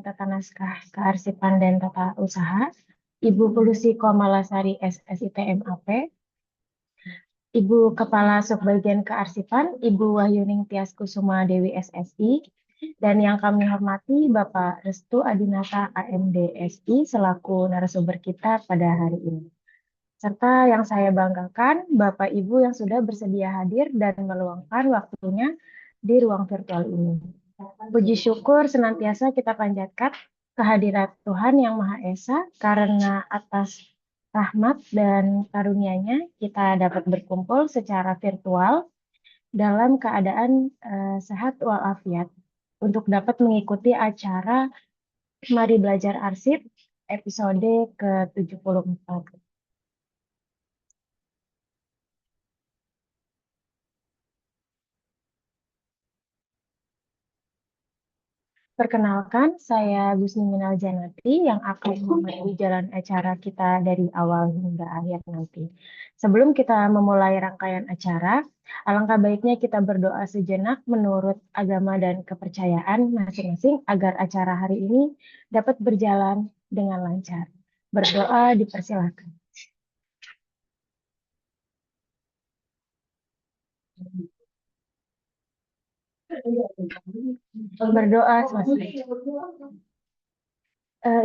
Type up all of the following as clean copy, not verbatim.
Tata Naskah Kearsipan dan Tata Usaha, Ibu Pulusi Komalasari SSITMAP, Ibu Kepala Subbagian Kearsipan, Ibu Wahyuning Tias Kusuma Dewi SSI, dan yang kami hormati Bapak Restu Adinata AMDSI selaku narasumber kita pada hari ini. Serta yang saya banggakan, Bapak Ibu yang sudah bersedia hadir dan meluangkan waktunya di ruang virtual ini. Puji syukur senantiasa kita panjatkan kehadirat Tuhan Yang Maha Esa karena atas rahmat dan karunia-Nya kita dapat berkumpul secara virtual dalam keadaan sehat walafiat untuk dapat mengikuti acara Mari Belajar Arsip episode ke-74. Perkenalkan, saya Gusni Minal Janati yang akan memandu jalan acara kita dari awal hingga akhir nanti. Sebelum kita memulai rangkaian acara, alangkah baiknya kita berdoa sejenak menurut agama dan kepercayaan masing-masing agar acara hari ini dapat berjalan dengan lancar. Berdoa dipersilakan. Berdoa selesai.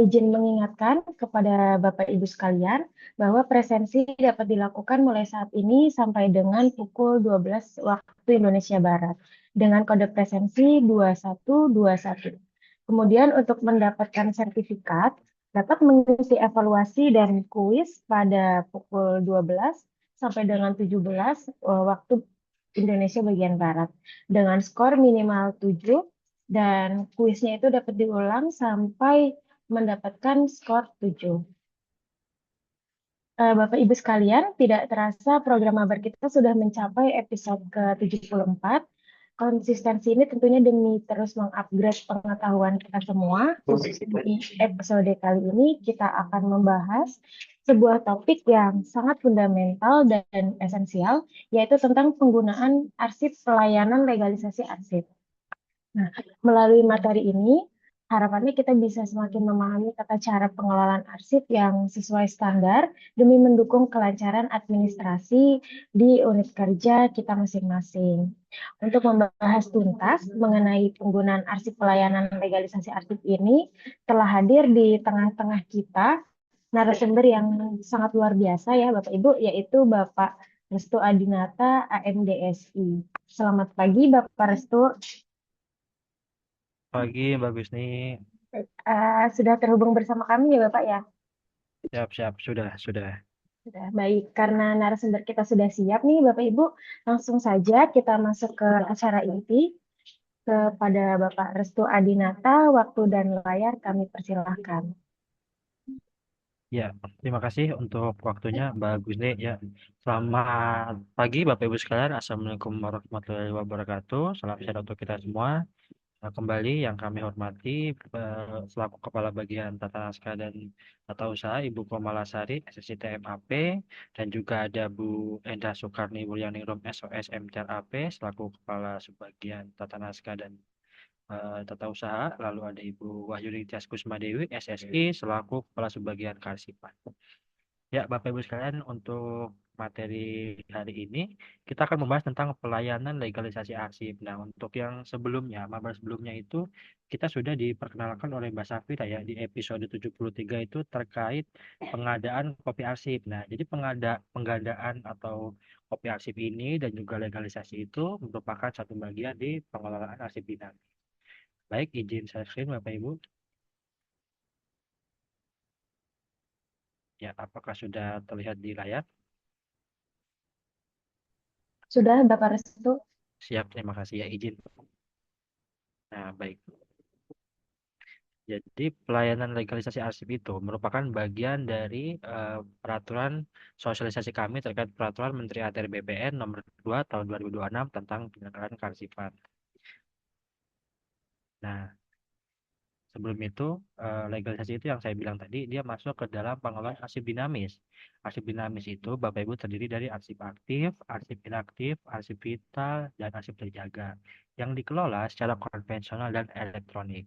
Izin mengingatkan kepada Bapak Ibu sekalian bahwa presensi dapat dilakukan mulai saat ini sampai dengan pukul 12 waktu Indonesia Barat dengan kode presensi 2121. Kemudian untuk mendapatkan sertifikat dapat mengikuti evaluasi dan kuis pada pukul 12 sampai dengan 17 waktu Indonesia bagian Barat dengan skor minimal 7 dan kuisnya itu dapat diulang sampai mendapatkan skor 7. Bapak Ibu sekalian, tidak terasa program mabar kita sudah mencapai episode ke-74. Konsistensi ini tentunya demi terus mengupgrade pengetahuan kita semua. Di episode kali ini kita akan membahas sebuah topik yang sangat fundamental dan esensial, yaitu tentang penggunaan arsip pelayanan legalisasi arsip. Nah, melalui materi ini, harapannya kita bisa semakin memahami tata cara pengelolaan arsip yang sesuai standar demi mendukung kelancaran administrasi di unit kerja kita masing-masing. Untuk membahas tuntas mengenai penggunaan arsip pelayanan legalisasi arsip ini, telah hadir di tengah-tengah kita narasumber yang sangat luar biasa ya Bapak Ibu, yaitu Bapak Restu Adinata AMDSI. Selamat pagi Bapak Restu. Pagi, Mbak Gusni. Sudah terhubung bersama kami ya Bapak ya. Siap-siap, sudah. Sudah baik, karena narasumber kita sudah siap nih Bapak Ibu, langsung saja kita masuk ke acara inti. Kepada Bapak Restu Adinata, waktu dan layar kami persilahkan. Ya, terima kasih untuk waktunya, Mbak Gusni. Ya, selamat pagi, Bapak Ibu sekalian. Assalamualaikum warahmatullahi wabarakatuh. Salam sehat untuk kita semua. Kembali yang kami hormati, selaku Kepala Bagian Tata Naskah dan Tata Usaha, Ibu Komalasari, SSI TMAP, dan juga ada Bu Endah Soekarni Wulyaningrum, SOS MTRAP, selaku Kepala Subbagian Tata Naskah dan Tata Usaha, lalu ada Ibu Wahyuni Tias Kusuma Dewi, SSI, selaku Kepala Subbagian Kearsipan. Ya, Bapak Ibu sekalian, untuk materi hari ini kita akan membahas tentang pelayanan legalisasi arsip. Nah, untuk yang sebelumnya, mabar sebelumnya itu kita sudah diperkenalkan oleh Mbak Safira ya di episode 73 itu terkait pengadaan kopi arsip. Nah, jadi pengadaan atau kopi arsip ini dan juga legalisasi itu merupakan satu bagian di pengelolaan arsip bidang. Baik, izin saya screen Bapak Ibu. Ya, apakah sudah terlihat di layar? Sudah Bapak Restu? Siap, terima kasih ya izin. Nah, baik. Jadi pelayanan legalisasi arsip itu merupakan bagian dari peraturan sosialisasi kami terkait peraturan Menteri ATR BPN nomor 2 tahun 2026 tentang penyelenggaraan kearsipan. Nah, sebelum itu, legalisasi itu yang saya bilang tadi, dia masuk ke dalam pengelolaan arsip dinamis. Arsip dinamis itu, Bapak Ibu, terdiri dari arsip aktif, arsip inaktif, arsip vital, dan arsip terjaga, yang dikelola secara konvensional dan elektronik.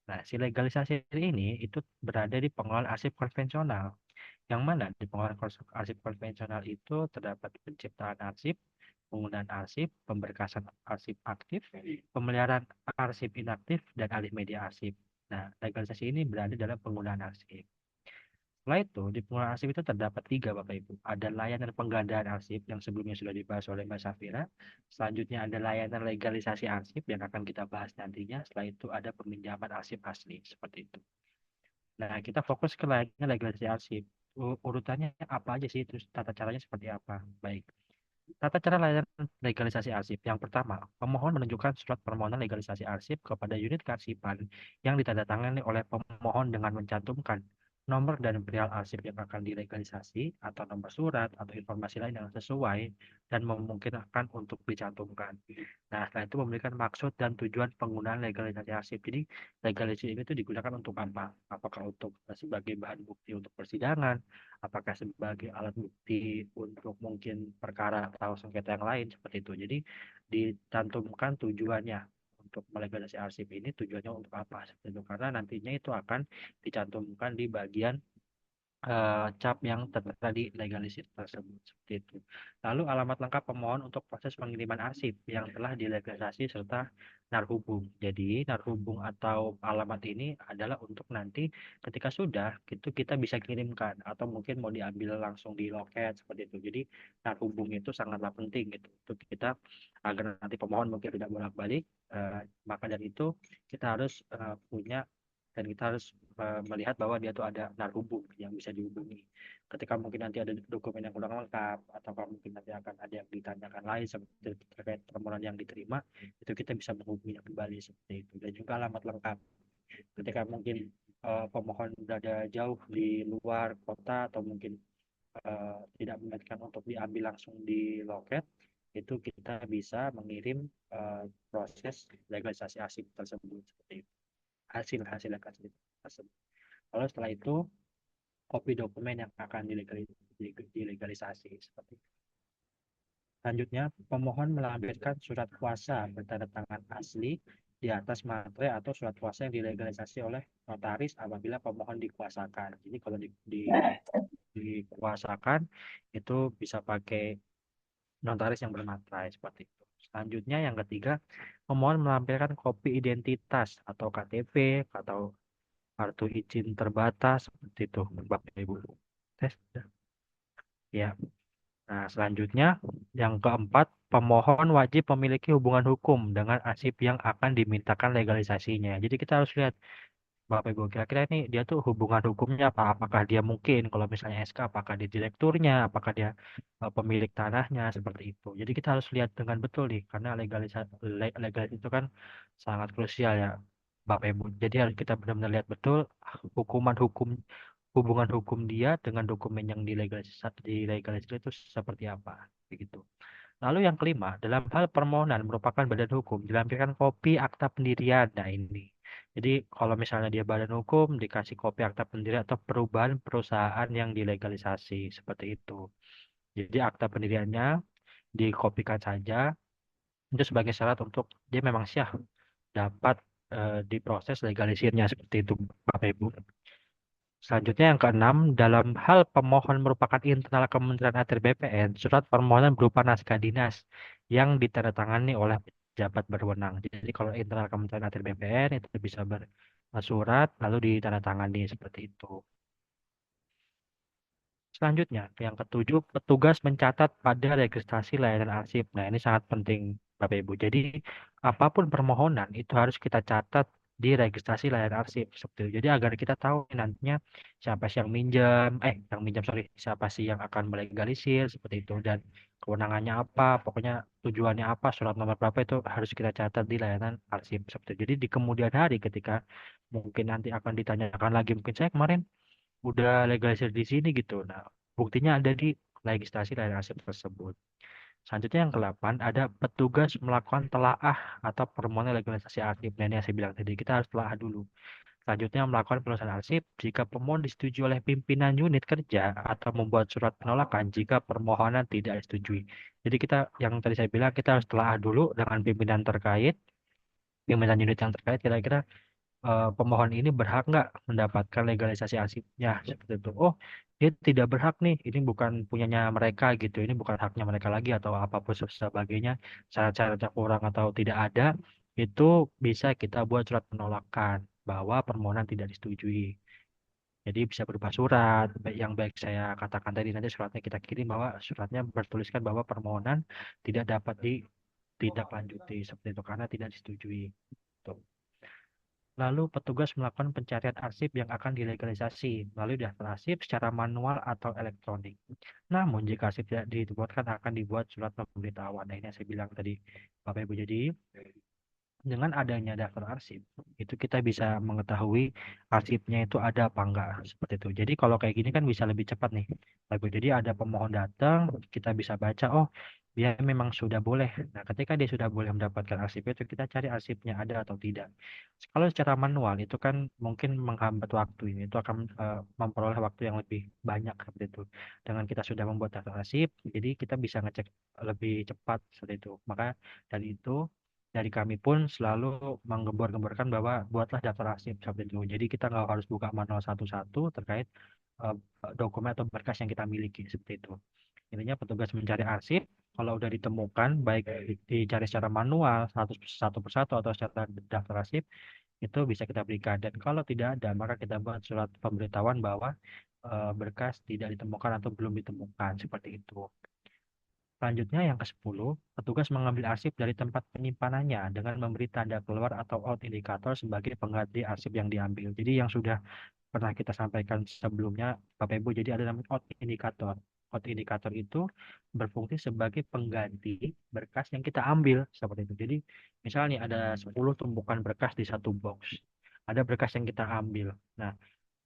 Nah, si legalisasi ini itu berada di pengelolaan arsip konvensional, yang mana di pengelolaan arsip konvensional itu terdapat penciptaan arsip, penggunaan arsip, pemberkasan arsip aktif, pemeliharaan arsip inaktif, dan alih media arsip. Nah, legalisasi ini berada dalam penggunaan arsip. Setelah itu, di penggunaan arsip itu terdapat tiga, Bapak Ibu. Ada layanan penggandaan arsip yang sebelumnya sudah dibahas oleh Mbak Safira. Selanjutnya ada layanan legalisasi arsip yang akan kita bahas nantinya. Setelah itu ada peminjaman arsip asli, seperti itu. Nah, kita fokus ke layanan legalisasi arsip. Urutannya apa aja sih, terus tata caranya seperti apa? Baik. Tata cara layanan legalisasi arsip. Yang pertama, pemohon menunjukkan surat permohonan legalisasi arsip kepada unit kearsipan yang ditandatangani oleh pemohon dengan mencantumkan nomor dan perihal arsip yang akan dilegalisasi atau nomor surat atau informasi lain yang sesuai dan memungkinkan untuk dicantumkan. Nah, setelah itu memberikan maksud dan tujuan penggunaan legalisasi arsip. Jadi, legalisasi ini itu digunakan untuk apa? Apakah untuk sebagai bahan bukti untuk persidangan, apakah sebagai alat bukti untuk mungkin perkara atau sengketa yang lain seperti itu. Jadi dicantumkan tujuannya untuk melegalisasi arsip ini tujuannya untuk apa seperti itu karena nantinya itu akan dicantumkan di bagian cap yang tertera di legalisir tersebut seperti itu. Lalu alamat lengkap pemohon untuk proses pengiriman arsip yang telah dilegalisasi serta narhubung. Jadi narhubung atau alamat ini adalah untuk nanti ketika sudah itu kita bisa kirimkan atau mungkin mau diambil langsung di loket seperti itu. Jadi narhubung itu sangatlah penting gitu untuk kita agar nanti pemohon mungkin tidak bolak-balik. Maka dari itu kita harus punya dan kita harus melihat bahwa dia tuh ada narhubung yang bisa dihubungi. Ketika mungkin nanti ada dokumen yang kurang lengkap, atau mungkin nanti akan ada yang ditanyakan lain seperti terkait permohonan yang diterima, itu kita bisa menghubunginya kembali seperti itu. Dan juga alamat lengkap. Ketika mungkin pemohon berada jauh di luar kota atau mungkin tidak memungkinkan untuk diambil langsung di loket, itu kita bisa mengirim proses legalisasi arsip tersebut seperti itu hasil legalisasi tersebut. Lalu setelah itu kopi dokumen yang akan dilegalisasi seperti itu. Selanjutnya, pemohon melampirkan surat kuasa bertanda tangan asli di atas materai atau surat kuasa yang dilegalisasi oleh notaris apabila pemohon dikuasakan. Jadi kalau dikuasakan itu bisa pakai notaris yang bermaterai seperti itu. Selanjutnya yang ketiga, pemohon melampirkan kopi identitas atau KTP atau kartu izin terbatas seperti itu Bapak Ibu. Tes. Ya. Nah, selanjutnya yang keempat, pemohon wajib memiliki hubungan hukum dengan arsip yang akan dimintakan legalisasinya. Jadi kita harus lihat Bapak Ibu kira-kira ini dia tuh hubungan hukumnya apa? Apakah dia mungkin kalau misalnya SK apakah dia direkturnya, apakah dia pemilik tanahnya seperti itu. Jadi kita harus lihat dengan betul nih karena legalisasi itu kan sangat krusial ya Bapak Ibu. Jadi harus kita benar-benar lihat betul hubungan hukum dia dengan dokumen yang dilegalisasi itu seperti apa begitu. Lalu yang kelima, dalam hal permohonan merupakan badan hukum, dilampirkan kopi akta pendirian. Nah ini. Jadi kalau misalnya dia badan hukum, dikasih kopi akta pendirian atau perubahan perusahaan yang dilegalisasi. Seperti itu. Jadi akta pendiriannya dikopikan saja. Itu sebagai syarat untuk dia memang siap dapat diproses legalisirnya. Seperti itu Bapak Ibu. Selanjutnya yang keenam, dalam hal pemohon merupakan internal Kementerian ATR BPN, surat permohonan berupa naskah dinas yang ditandatangani oleh pejabat berwenang. Jadi kalau internal Kementerian ATR BPN itu bisa bersurat lalu ditandatangani seperti itu. Selanjutnya, yang ketujuh, petugas mencatat pada registrasi layanan arsip. Nah, ini sangat penting, Bapak Ibu. Jadi, apapun permohonan itu harus kita catat di registrasi layanan arsip seperti itu. Jadi agar kita tahu nantinya siapa sih sorry, siapa sih yang akan melegalisir seperti itu dan kewenangannya apa, pokoknya tujuannya apa, surat nomor berapa itu harus kita catat di layanan arsip seperti itu. Jadi di kemudian hari ketika mungkin nanti akan ditanyakan lagi, mungkin saya kemarin udah legalisir di sini gitu. Nah, buktinya ada di legislasi dan arsip tersebut. Selanjutnya yang ke-8 ada petugas melakukan telaah atau permohonan legalisasi arsip. Nah, ini yang saya bilang tadi, kita harus telaah dulu. Selanjutnya melakukan penulisan arsip jika pemohon disetujui oleh pimpinan unit kerja atau membuat surat penolakan jika permohonan tidak disetujui. Jadi kita yang tadi saya bilang kita harus telaah dulu dengan pimpinan terkait, pimpinan unit yang terkait kira-kira pemohon ini berhak nggak mendapatkan legalisasi arsipnya seperti itu. Oh, dia tidak berhak nih, ini bukan punyanya mereka gitu, ini bukan haknya mereka lagi atau apapun sebagainya, syarat-syaratnya kurang atau tidak ada, itu bisa kita buat surat penolakan bahwa permohonan tidak disetujui. Jadi bisa berupa surat, yang baik saya katakan tadi nanti suratnya kita kirim bahwa suratnya bertuliskan bahwa permohonan tidak dapat ditindaklanjuti seperti itu karena tidak disetujui. Tuh. Lalu petugas melakukan pencarian arsip yang akan dilegalisasi melalui daftar arsip secara manual atau elektronik. Namun jika arsip tidak dibuatkan akan dibuat surat pemberitahuan. Nah, ini yang saya bilang tadi Bapak Ibu. Jadi dengan adanya daftar arsip itu kita bisa mengetahui arsipnya itu ada apa enggak seperti itu. Jadi kalau kayak gini kan bisa lebih cepat nih. Bagus. Jadi ada pemohon datang, kita bisa baca, oh dia memang sudah boleh. Nah, ketika dia sudah boleh mendapatkan arsip itu kita cari arsipnya ada atau tidak. Kalau secara manual itu kan mungkin menghambat waktu ini, itu akan memperoleh waktu yang lebih banyak seperti itu. Dengan kita sudah membuat daftar arsip, jadi kita bisa ngecek lebih cepat seperti itu. Maka dari itu dari kami pun selalu menggembor-gemborkan bahwa buatlah daftar arsip seperti itu. Jadi kita nggak harus buka manual satu-satu terkait eh, dokumen atau berkas yang kita miliki seperti itu. Intinya petugas mencari arsip, kalau udah ditemukan baik dicari secara manual satu persatu atau secara daftar arsip itu bisa kita berikan. Dan kalau tidak ada maka kita buat surat pemberitahuan bahwa berkas tidak ditemukan atau belum ditemukan seperti itu. Selanjutnya yang ke-10, petugas mengambil arsip dari tempat penyimpanannya dengan memberi tanda keluar atau out indikator sebagai pengganti arsip yang diambil. Jadi yang sudah pernah kita sampaikan sebelumnya, Bapak Ibu, jadi ada namanya out indikator. Out indikator itu berfungsi sebagai pengganti berkas yang kita ambil seperti itu. Jadi misalnya ada 10 tumpukan berkas di satu box. Ada berkas yang kita ambil. Nah,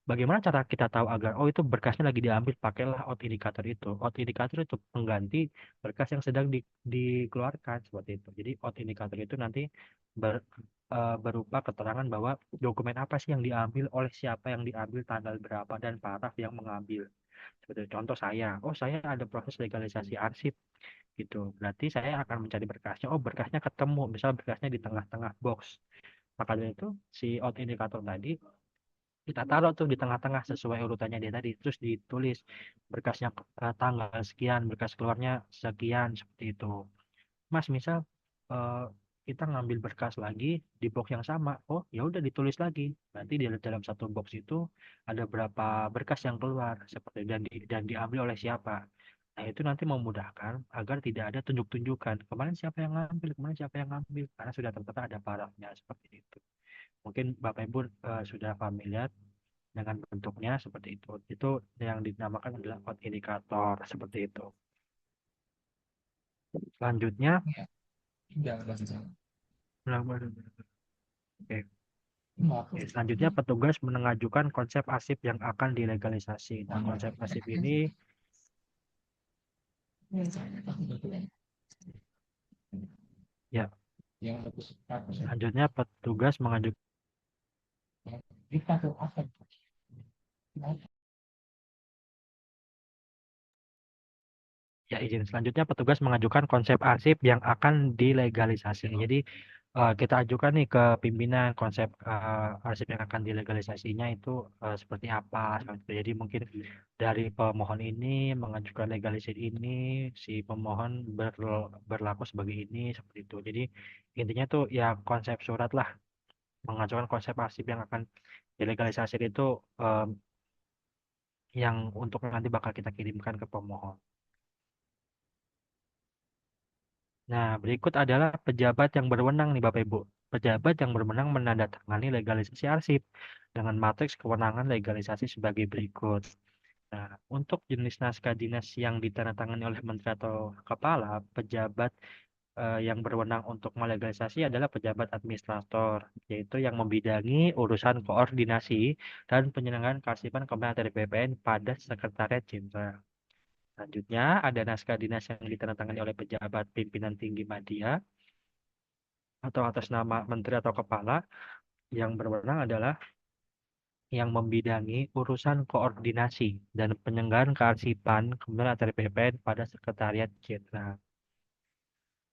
bagaimana cara kita tahu agar oh itu berkasnya lagi diambil, pakailah out indikator itu. Out indikator itu pengganti berkas yang sedang dikeluarkan seperti itu. Jadi out indikator itu nanti ber- berupa keterangan bahwa dokumen apa sih yang diambil, oleh siapa yang diambil, tanggal berapa dan paraf yang mengambil. Seperti itu. Contoh saya, oh saya ada proses legalisasi arsip gitu. Berarti saya akan mencari berkasnya. Oh berkasnya ketemu, misal berkasnya di tengah-tengah box. Maka dari itu si out indikator tadi kita taruh tuh di tengah-tengah sesuai urutannya dia tadi terus ditulis berkasnya tanggal sekian, berkas keluarnya sekian seperti itu. Mas misal eh, kita ngambil berkas lagi di box yang sama, oh ya udah ditulis lagi nanti di dalam satu box itu ada berapa berkas yang keluar seperti dan diambil oleh siapa. Nah itu nanti memudahkan agar tidak ada tunjuk-tunjukkan kemarin siapa yang ngambil, kemarin siapa yang ngambil, karena sudah tertera ada parafnya seperti itu. Mungkin Bapak Ibu sudah familiar dengan bentuknya seperti itu. Itu yang dinamakan adalah out indikator seperti itu. Selanjutnya, Ya, udah langsung. oke. Oke, selanjutnya petugas mengajukan konsep arsip yang akan dilegalisasi. Nah, konsep arsip ini ya, Yang selanjutnya petugas mengajukan ya izin. Selanjutnya petugas mengajukan konsep arsip yang akan dilegalisasi. Jadi kita ajukan nih ke pimpinan konsep arsip yang akan dilegalisasinya itu seperti apa. Seperti itu. Jadi mungkin dari pemohon ini mengajukan legalisasi ini, si pemohon berlaku sebagai ini, seperti itu. Jadi intinya tuh ya konsep surat lah, mengajukan konsep arsip yang akan dilegalisasi itu eh, yang untuk nanti bakal kita kirimkan ke pemohon. Nah, berikut adalah pejabat yang berwenang nih Bapak Ibu. Pejabat yang berwenang menandatangani legalisasi arsip dengan matriks kewenangan legalisasi sebagai berikut. Nah, untuk jenis naskah dinas yang ditandatangani oleh menteri atau kepala, pejabat yang berwenang untuk melegalisasi adalah pejabat administrator, yaitu yang membidangi urusan koordinasi dan penyelenggaraan kearsipan kementerian dari BPN pada Sekretariat Jenderal. Selanjutnya, ada naskah dinas yang ditandatangani oleh pejabat pimpinan tinggi media atau atas nama menteri atau kepala. Yang berwenang adalah yang membidangi urusan koordinasi dan penyelenggaraan kearsipan kementerian atr BPN pada Sekretariat Jenderal.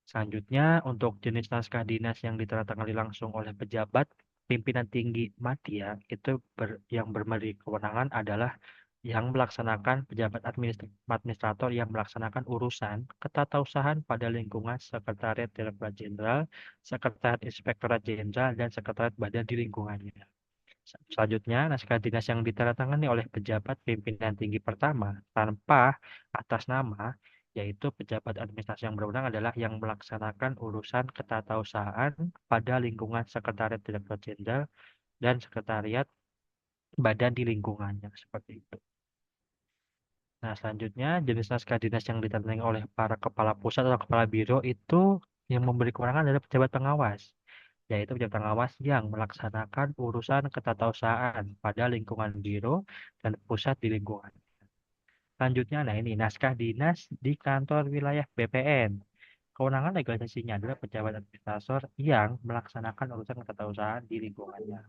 Selanjutnya, untuk jenis naskah dinas yang ditandatangani langsung oleh pejabat pimpinan tinggi media itu yang bermiliki kewenangan adalah yang melaksanakan pejabat administrator yang melaksanakan urusan ketatausahaan pada lingkungan Sekretariat Direktorat Jenderal, Sekretariat Inspektorat Jenderal, dan Sekretariat Badan di lingkungannya. Selanjutnya, naskah dinas yang ditandatangani oleh pejabat pimpinan tinggi pertama tanpa atas nama, yaitu pejabat administrasi yang berwenang adalah yang melaksanakan urusan ketatausahaan pada lingkungan Sekretariat Direktorat Jenderal dan Sekretariat Badan di lingkungannya, seperti itu. Nah, selanjutnya jenis naskah dinas yang ditandatangani oleh para kepala pusat atau kepala biro itu yang memberi kewenangan adalah pejabat pengawas, yaitu pejabat pengawas yang melaksanakan urusan ketatausahaan pada lingkungan biro dan pusat di lingkungan. Selanjutnya, nah ini naskah dinas di kantor wilayah BPN. Kewenangan legalisasinya adalah pejabat administrator yang melaksanakan urusan ketatausahaan di lingkungannya.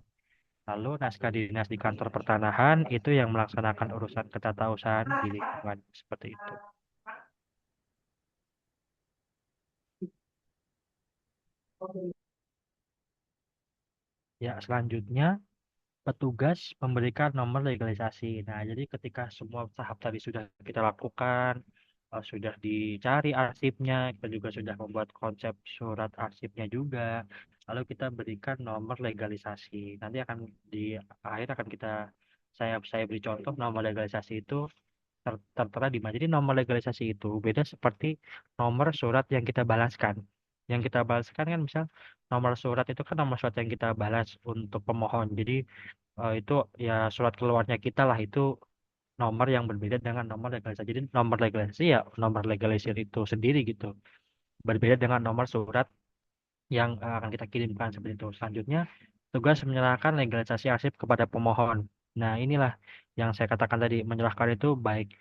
Lalu naskah dinas di kantor pertanahan itu yang melaksanakan urusan ketatausahaan di lingkungan, seperti itu. Ya, selanjutnya petugas memberikan nomor legalisasi. Nah, jadi ketika semua tahap tadi sudah kita lakukan, sudah dicari arsipnya, kita juga sudah membuat konsep surat arsipnya juga, lalu kita berikan nomor legalisasi. Nanti akan di akhir akan saya beri contoh nomor legalisasi itu tertera di mana. Jadi nomor legalisasi itu beda seperti nomor surat yang kita balaskan. Yang kita balaskan kan misal nomor surat itu kan nomor surat yang kita balas untuk pemohon. Jadi itu ya surat keluarnya kita lah itu nomor yang berbeda dengan nomor legalisasi. Jadi nomor legalisasi ya nomor legalisir itu sendiri gitu. Berbeda dengan nomor surat yang akan kita kirimkan seperti itu. Selanjutnya, tugas menyerahkan legalisasi arsip kepada pemohon. Nah, inilah yang saya katakan tadi, menyerahkan itu baik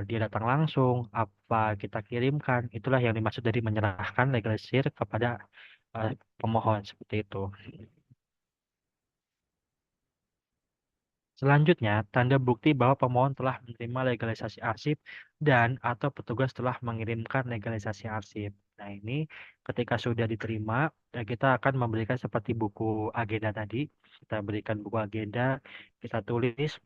dia datang langsung, apa kita kirimkan, itulah yang dimaksud dari menyerahkan legalisir kepada pemohon seperti itu. Selanjutnya, tanda bukti bahwa pemohon telah menerima legalisasi arsip dan atau petugas telah mengirimkan legalisasi arsip. Nah, ini ketika sudah diterima, kita akan memberikan seperti buku agenda tadi. Kita berikan buku agenda, kita tulis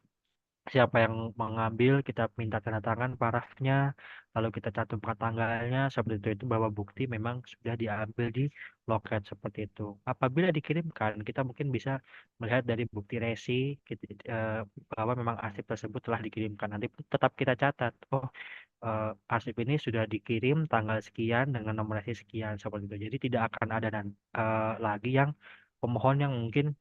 siapa yang mengambil, kita minta tanda tangan parafnya, lalu kita cantumkan tanggalnya, seperti itu bahwa bukti memang sudah diambil di loket seperti itu. Apabila dikirimkan, kita mungkin bisa melihat dari bukti resi bahwa memang arsip tersebut telah dikirimkan. Nanti tetap kita catat, oh arsip ini sudah dikirim tanggal sekian dengan nomor resi sekian seperti itu. Jadi tidak akan ada lagi yang pemohon yang mungkin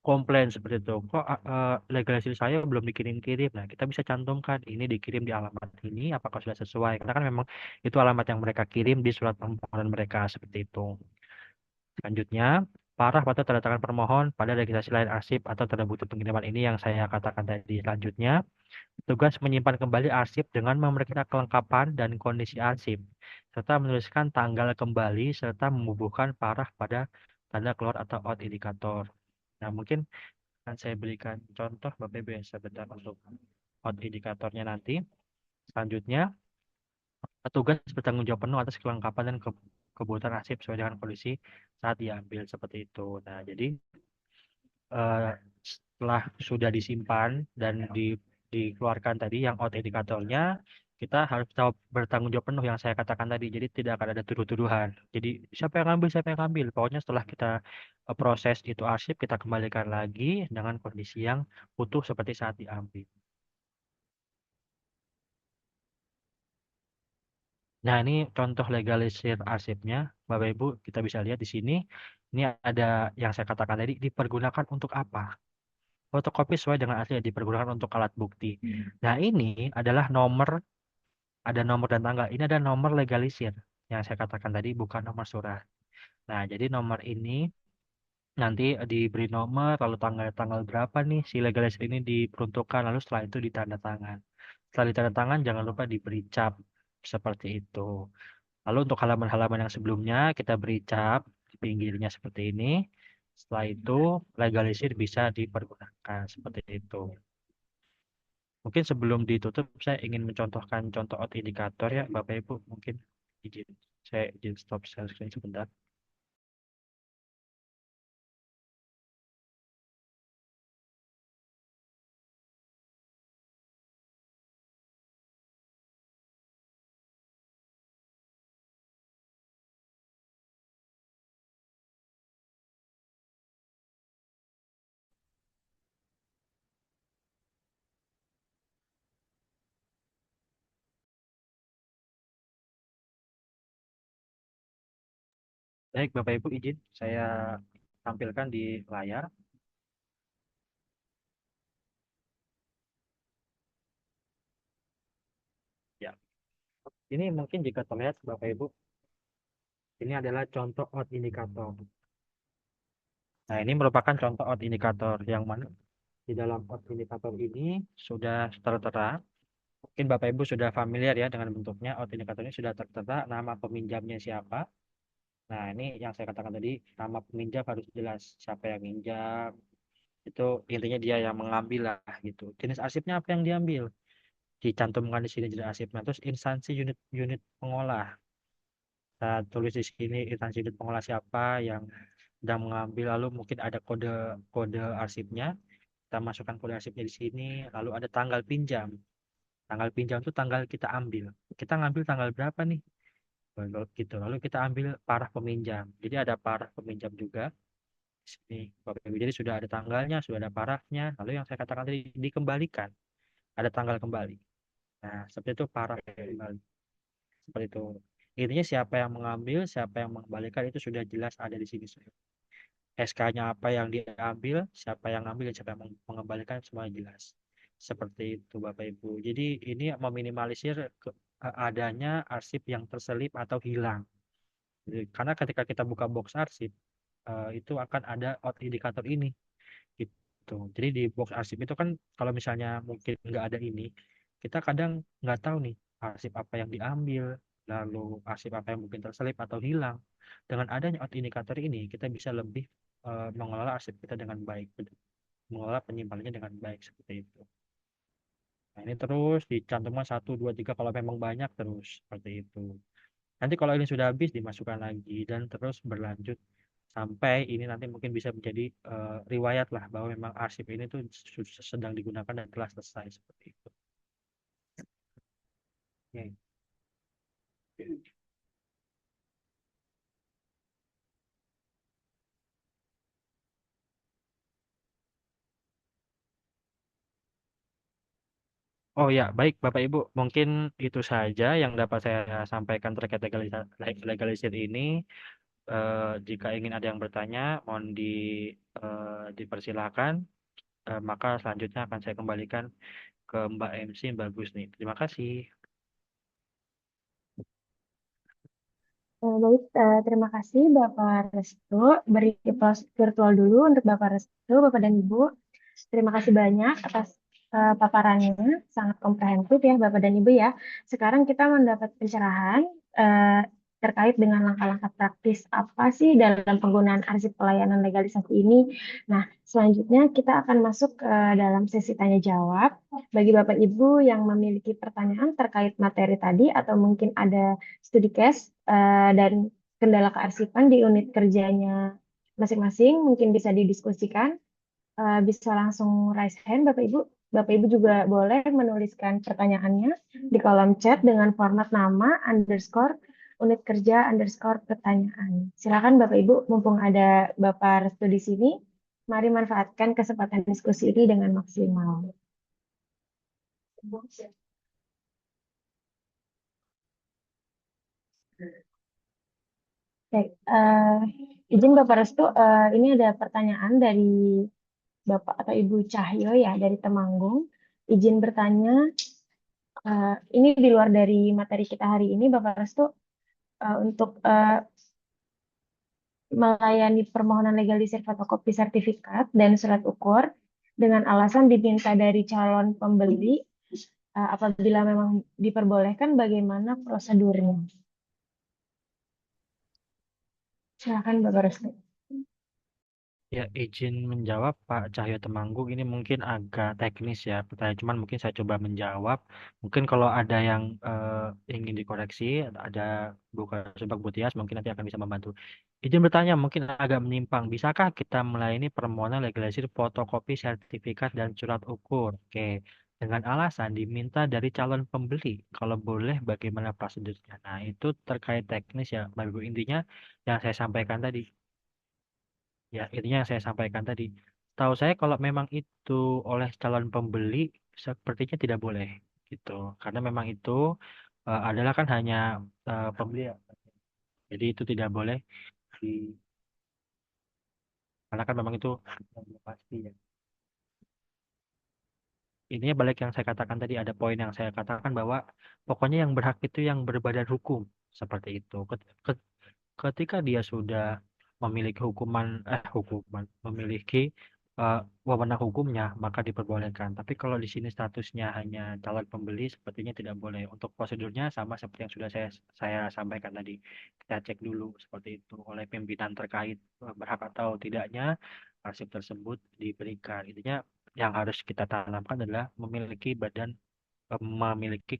komplain seperti itu. Kok legalisasi saya belum dikirim-kirim? Nah, kita bisa cantumkan ini dikirim di alamat ini, apakah sudah sesuai? Karena kan memang itu alamat yang mereka kirim di surat permohonan mereka seperti itu. Selanjutnya, paraf atau tanda tangan permohon pada legalisasi lain arsip atau tanda bukti pengiriman ini yang saya katakan tadi. Selanjutnya, tugas menyimpan kembali arsip dengan memeriksa kelengkapan dan kondisi arsip, serta menuliskan tanggal kembali serta membubuhkan paraf pada tanda keluar atau out indikator. Nah, mungkin akan saya berikan contoh Bapak Ibu yang sebentar untuk out indikatornya nanti. Selanjutnya, petugas bertanggung jawab penuh atas kelengkapan dan kebutuhan arsip sesuai dengan kondisi saat diambil seperti itu. Nah, jadi eh, setelah sudah disimpan dan dikeluarkan tadi yang out indikatornya, kita harus bertanggung jawab penuh yang saya katakan tadi. Jadi tidak akan ada tuduh-tuduhan. Jadi siapa yang ngambil, siapa yang ngambil. Pokoknya setelah kita proses itu arsip, kita kembalikan lagi dengan kondisi yang utuh seperti saat diambil. Nah, ini contoh legalisir arsipnya. Bapak Ibu, kita bisa lihat di sini. Ini ada yang saya katakan tadi, dipergunakan untuk apa? Fotokopi sesuai dengan asli dipergunakan untuk alat bukti. Nah, ini adalah nomor, ada nomor dan tanggal. Ini ada nomor legalisir yang saya katakan tadi, bukan nomor surat. Nah, jadi nomor ini nanti diberi nomor, lalu tanggal berapa nih si legalisir ini diperuntukkan, lalu setelah itu ditanda tangan. Setelah ditanda tangan, jangan lupa diberi cap seperti itu. Lalu untuk halaman-halaman yang sebelumnya kita beri cap di pinggirnya seperti ini. Setelah itu legalisir bisa dipergunakan seperti itu. Mungkin sebelum ditutup saya ingin mencontohkan contoh out indikator ya Bapak Ibu, mungkin izin saya izin stop share screen sebentar. Baik, Bapak Ibu izin saya tampilkan di layar. Ya, ini mungkin jika terlihat Bapak Ibu, ini adalah contoh out indikator. Nah, ini merupakan contoh out indikator yang mana di dalam out indikator ini sudah tertera. Mungkin Bapak Ibu sudah familiar ya dengan bentuknya. Out indikator ini sudah tertera nama peminjamnya siapa. Nah, ini yang saya katakan tadi, nama peminjam harus jelas siapa yang minjam. Itu intinya dia yang mengambil lah gitu. Jenis arsipnya apa yang diambil? Dicantumkan di sini jenis arsipnya. Terus instansi unit pengolah. Saya tulis di sini instansi unit pengolah siapa yang sedang mengambil, lalu mungkin ada kode kode arsipnya. Kita masukkan kode arsipnya di sini, lalu ada tanggal pinjam. Tanggal pinjam itu tanggal kita ambil. Kita ngambil tanggal berapa nih? Gitu. Lalu kita ambil parah peminjam. Jadi ada parah peminjam juga di sini. Bapak Ibu. Jadi sudah ada tanggalnya, sudah ada parahnya. Lalu yang saya katakan tadi dikembalikan. Ada tanggal kembali. Nah, seperti itu parah kembali. Seperti itu. Intinya siapa yang mengambil, siapa yang mengembalikan itu sudah jelas ada di sini. SK-nya apa yang diambil, siapa yang ambil, dan siapa yang mengembalikan, semua jelas. Seperti itu, Bapak Ibu. Jadi ini meminimalisir adanya arsip yang terselip atau hilang. Jadi, karena ketika kita buka box arsip, itu akan ada out indikator ini. Gitu. Jadi di box arsip itu kan kalau misalnya mungkin nggak ada ini, kita kadang nggak tahu nih arsip apa yang diambil, lalu arsip apa yang mungkin terselip atau hilang. Dengan adanya out indikator ini, kita bisa lebih mengelola arsip kita dengan baik, mengelola penyimpanannya dengan baik seperti itu. Nah, ini terus dicantumkan 1, 2, 3 kalau memang banyak terus seperti itu. Nanti kalau ini sudah habis dimasukkan lagi dan terus berlanjut sampai ini nanti mungkin bisa menjadi riwayat lah bahwa memang arsip ini tuh sedang digunakan dan telah selesai seperti itu. Oke. Oh ya, baik Bapak Ibu, mungkin itu saja yang dapat saya sampaikan terkait legalisir ini. Jika ingin ada yang bertanya, mohon dipersilakan. Maka selanjutnya akan saya kembalikan ke Mbak MC Mbak Gusni. Terima kasih. Baik, terima kasih Bapak Restu. Beri aplaus virtual dulu untuk Bapak Restu, Bapak dan Ibu. Terima kasih banyak atas paparannya, sangat komprehensif ya Bapak dan Ibu ya. Sekarang kita mendapat pencerahan eh, terkait dengan langkah-langkah praktis apa sih dalam penggunaan arsip pelayanan legalisasi ini. Nah, selanjutnya kita akan masuk ke dalam sesi tanya jawab. Bagi Bapak Ibu yang memiliki pertanyaan terkait materi tadi atau mungkin ada studi case dan kendala kearsipan di unit kerjanya masing-masing, mungkin bisa didiskusikan. Bisa langsung raise hand Bapak Ibu. Bapak Ibu juga boleh menuliskan pertanyaannya di kolom chat dengan format nama underscore unit kerja underscore pertanyaan. Silakan Bapak Ibu, mumpung ada Bapak Restu di sini, mari manfaatkan kesempatan diskusi ini dengan maksimal. Baik, izin Bapak Restu, ini ada pertanyaan dari Bapak atau Ibu Cahyo ya dari Temanggung. Izin bertanya, ini di luar dari materi kita hari ini, Bapak Restu, untuk melayani permohonan legalisir fotokopi sertifikat dan surat ukur dengan alasan diminta dari calon pembeli, apabila memang diperbolehkan, bagaimana prosedurnya? Silakan Bapak Restu. Ya, izin menjawab Pak Cahyo Temanggung ini mungkin agak teknis ya pertanyaan, cuman mungkin saya coba menjawab. Mungkin kalau ada yang ingin dikoreksi, ada buka Subak Butias mungkin nanti akan bisa membantu. Izin bertanya mungkin agak menyimpang. Bisakah kita melayani permohonan legalisir fotokopi sertifikat dan surat ukur? Oke, dengan alasan diminta dari calon pembeli. Kalau boleh bagaimana prosedurnya? Nah, itu terkait teknis ya, Bapak Ibu. Intinya yang saya sampaikan tadi. Ya, intinya yang saya sampaikan tadi. Tahu saya kalau memang itu oleh calon pembeli, sepertinya tidak boleh gitu. Karena memang itu adalah kan hanya pembeli, ya. Jadi itu tidak boleh. karena kan memang itu belum pasti ya. Ininya balik yang saya katakan tadi, ada poin yang saya katakan bahwa pokoknya yang berhak itu yang berbadan hukum seperti itu. Ketika dia sudah memiliki memiliki wewenang hukumnya, maka diperbolehkan. Tapi kalau di sini statusnya hanya calon pembeli, sepertinya tidak boleh. Untuk prosedurnya sama seperti yang sudah saya sampaikan tadi. Kita cek dulu seperti itu oleh pimpinan terkait berhak atau tidaknya arsip tersebut diberikan. Intinya yang harus kita tanamkan adalah memiliki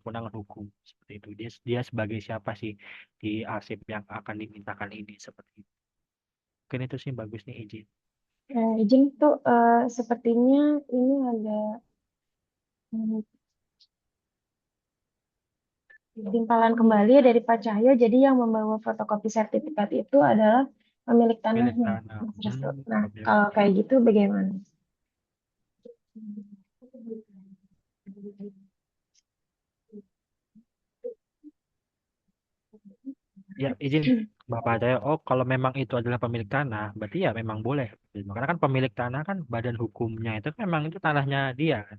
kewenangan hukum seperti itu. Dia sebagai siapa sih di arsip yang akan dimintakan ini seperti itu. Mungkin itu sih bagus nih izin. Izin tuh sepertinya ini ada timpalan kembali ya dari Pak Cahyo. Jadi yang membawa fotokopi sertifikat itu adalah pemilik Milik tanahnya, tanah. Mas Restu. Nah, Oke. kalau kayak gitu bagaimana? Ya izin Bapak saya. Oh kalau memang itu adalah pemilik tanah, berarti ya memang boleh. Karena kan pemilik tanah kan badan hukumnya itu kan memang itu tanahnya dia kan.